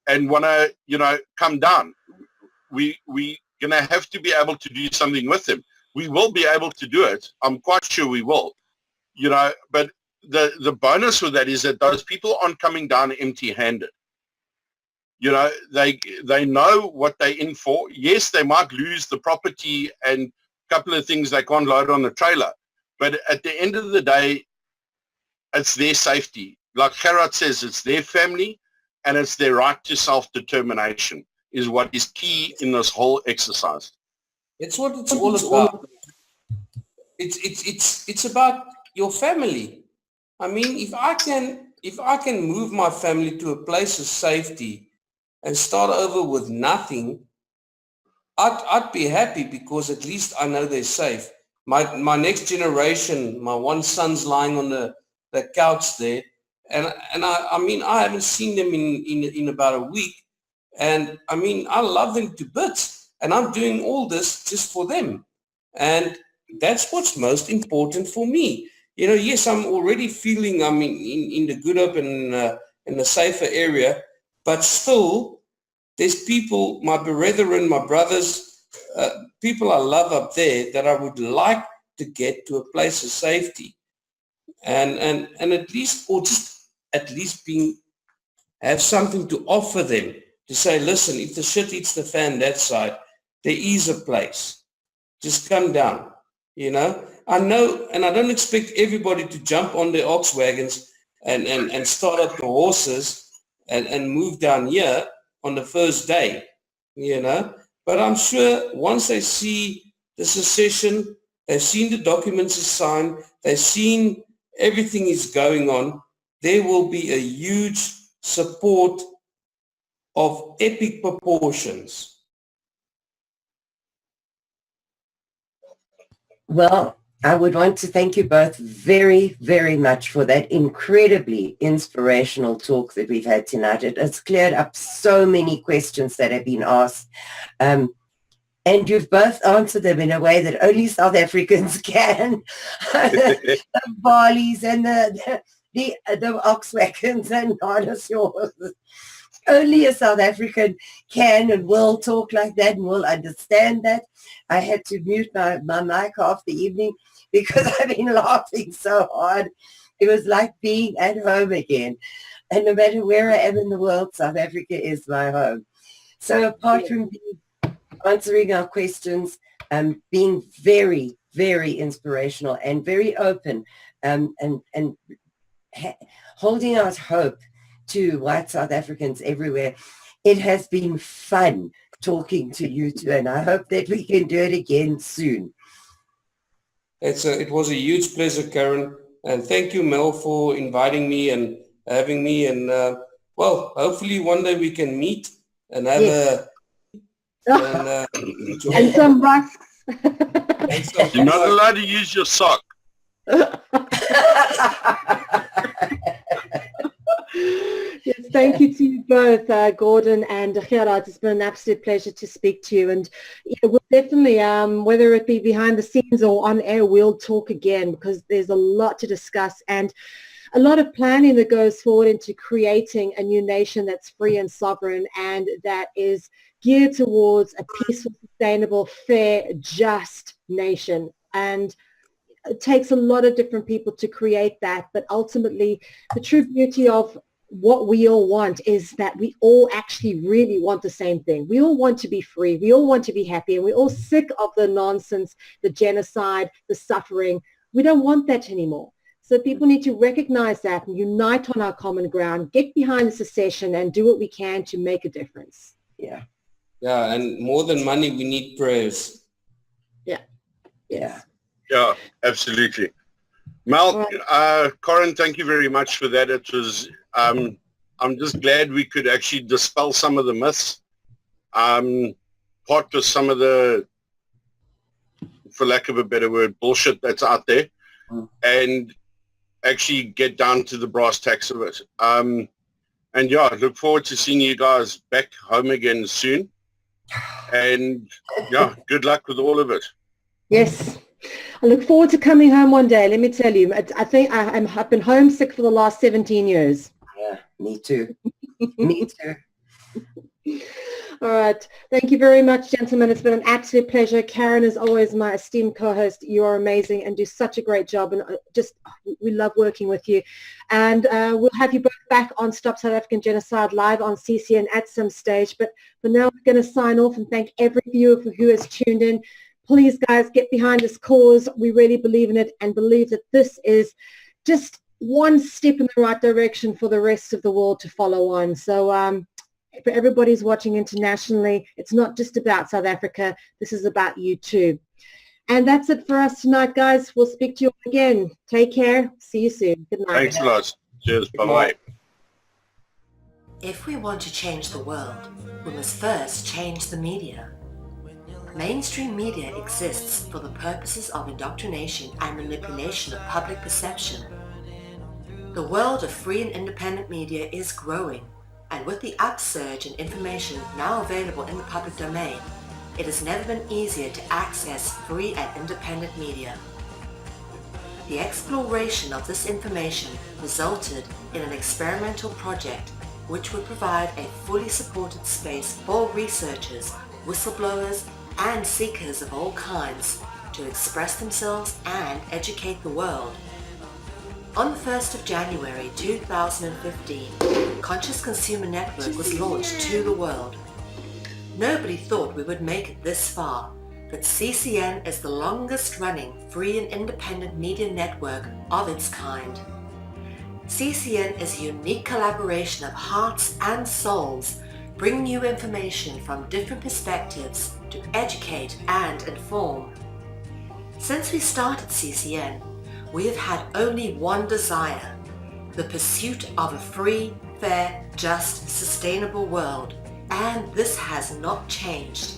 and want to, you know, come down. We're going to have to be able to do something with them. We will be able to do it. I'm quite sure we will. You know, but the bonus with that is that those people aren't coming down empty-handed. You know, they know what they're in for. Yes, they might lose the property and a couple of things they can't load on the trailer. But at the end of the day, it's their safety. Like Gerhardt says, it's their family, and it's their right to self-determination is what is key in this whole exercise. It's what it's all about. It's about your family. I mean, if I can move my family to a place of safety and start over with nothing, I'd be happy, because at least I know they're safe. My next generation, my one son's lying on the couch there, and I mean, I haven't seen them in about a week, and I mean, I love them to bits, and I'm doing all this just for them, and that's what's most important for me. You know, yes, I'm already feeling I'm in the Good Hope and in the safer area, but still, there's people, my brethren, my brothers, people I love up there that I would like to get to a place of safety, and at least, or just at least have something to offer them, to say, listen, if the shit hits the fan that side, there is a place. Just come down, you know. I know, and I don't expect everybody to jump on their ox wagons and start up the horses and move down here on the first day, you know. But I'm sure once they see the secession, they've seen the documents are signed, they've seen everything is going on, there will be a huge support of epic proportions. Well, I would want to thank you both very, very much for that incredibly inspirational talk that we've had tonight. It has cleared up so many questions that have been asked. And you've both answered them in a way that only South Africans can. The Barleys and the the Volkswagens and dinosaurs. Only a South African can and will talk like that and will understand that. I had to mute my mic half the evening because I've been laughing so hard. It was like being at home again. And no matter where I am in the world, South Africa is my home. So apart from answering our questions, being very, very inspirational and very open, and holding out hope to white South Africans everywhere, it has been fun talking to you two, and I hope that we can do it again soon. It was a huge pleasure, Karen, and thank you, Mel, for inviting me and having me. And well, hopefully one day we can meet and have and some rusks. You're not allowed to use your sock. Yes, thank you to you both, Gordon and Gerhardt. It's been an absolute pleasure to speak to you. And we'll definitely, whether it be behind the scenes or on air, we'll talk again because there's a lot to discuss and a lot of planning that goes forward into creating a new nation that's free and sovereign and that is geared towards a peaceful, sustainable, fair, just nation. And it takes a lot of different people to create that, but ultimately the true beauty of what we all want is that we all actually really want the same thing. We all want to be free. We all want to be happy, and we're all sick of the nonsense, the genocide, the suffering. We don't want that anymore. So people need to recognize that and unite on our common ground, get behind the secession and do what we can to make a difference. Yeah. Yeah, and more than money, we need prayers. Yeah. Yeah. Yeah, absolutely. Mel, Corin, thank you very much for that. It was, I'm just glad we could actually dispel some of the myths, part with some of the, for lack of a better word, bullshit that's out there, and actually get down to the brass tacks of it. And yeah, look forward to seeing you guys back home again soon. And yeah, good luck with all of it. Yes. I look forward to coming home one day. Let me tell you, I think I've been homesick for the last 17 years. Yeah, me too. Me too. All right. Thank you very much, gentlemen. It's been an absolute pleasure. Karen, as always, my esteemed co-host. You are amazing and do such a great job. And we love working with you. And we'll have you both back on Stop South African Genocide live on CCN at some stage. But for now, we're going to sign off and thank every viewer who has tuned in. Please, guys, get behind this cause. We really believe in it and believe that this is just one step in the right direction for the rest of the world to follow on. So for everybody's watching internationally, it's not just about South Africa. This is about you too. And that's it for us tonight, guys. We'll speak to you again. Take care. See you soon. Good night. Thanks a lot. Cheers. Bye-bye. If we want to change the world, we must first change the media. Mainstream media exists for the purposes of indoctrination and manipulation of public perception. The world of free and independent media is growing, and with the upsurge in information now available in the public domain, it has never been easier to access free and independent media. The exploration of this information resulted in an experimental project which would provide a fully supported space for researchers, whistleblowers, and seekers of all kinds to express themselves and educate the world. On the 1st of January 2015, Conscious Consumer Network was launched to the world. Nobody thought we would make it this far, but CCN is the longest running free and independent media network of its kind. CCN is a unique collaboration of hearts and souls, bringing you information from different perspectives to educate and inform. Since we started CCN, we have had only one desire, the pursuit of a free, fair, just, sustainable world, and this has not changed.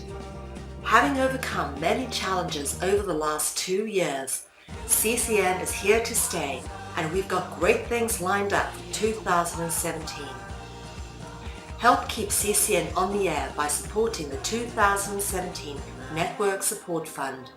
Having overcome many challenges over the last 2 years, CCN is here to stay, and we've got great things lined up for 2017. Help keep CCN on the air by supporting the 2017 Network Support Fund.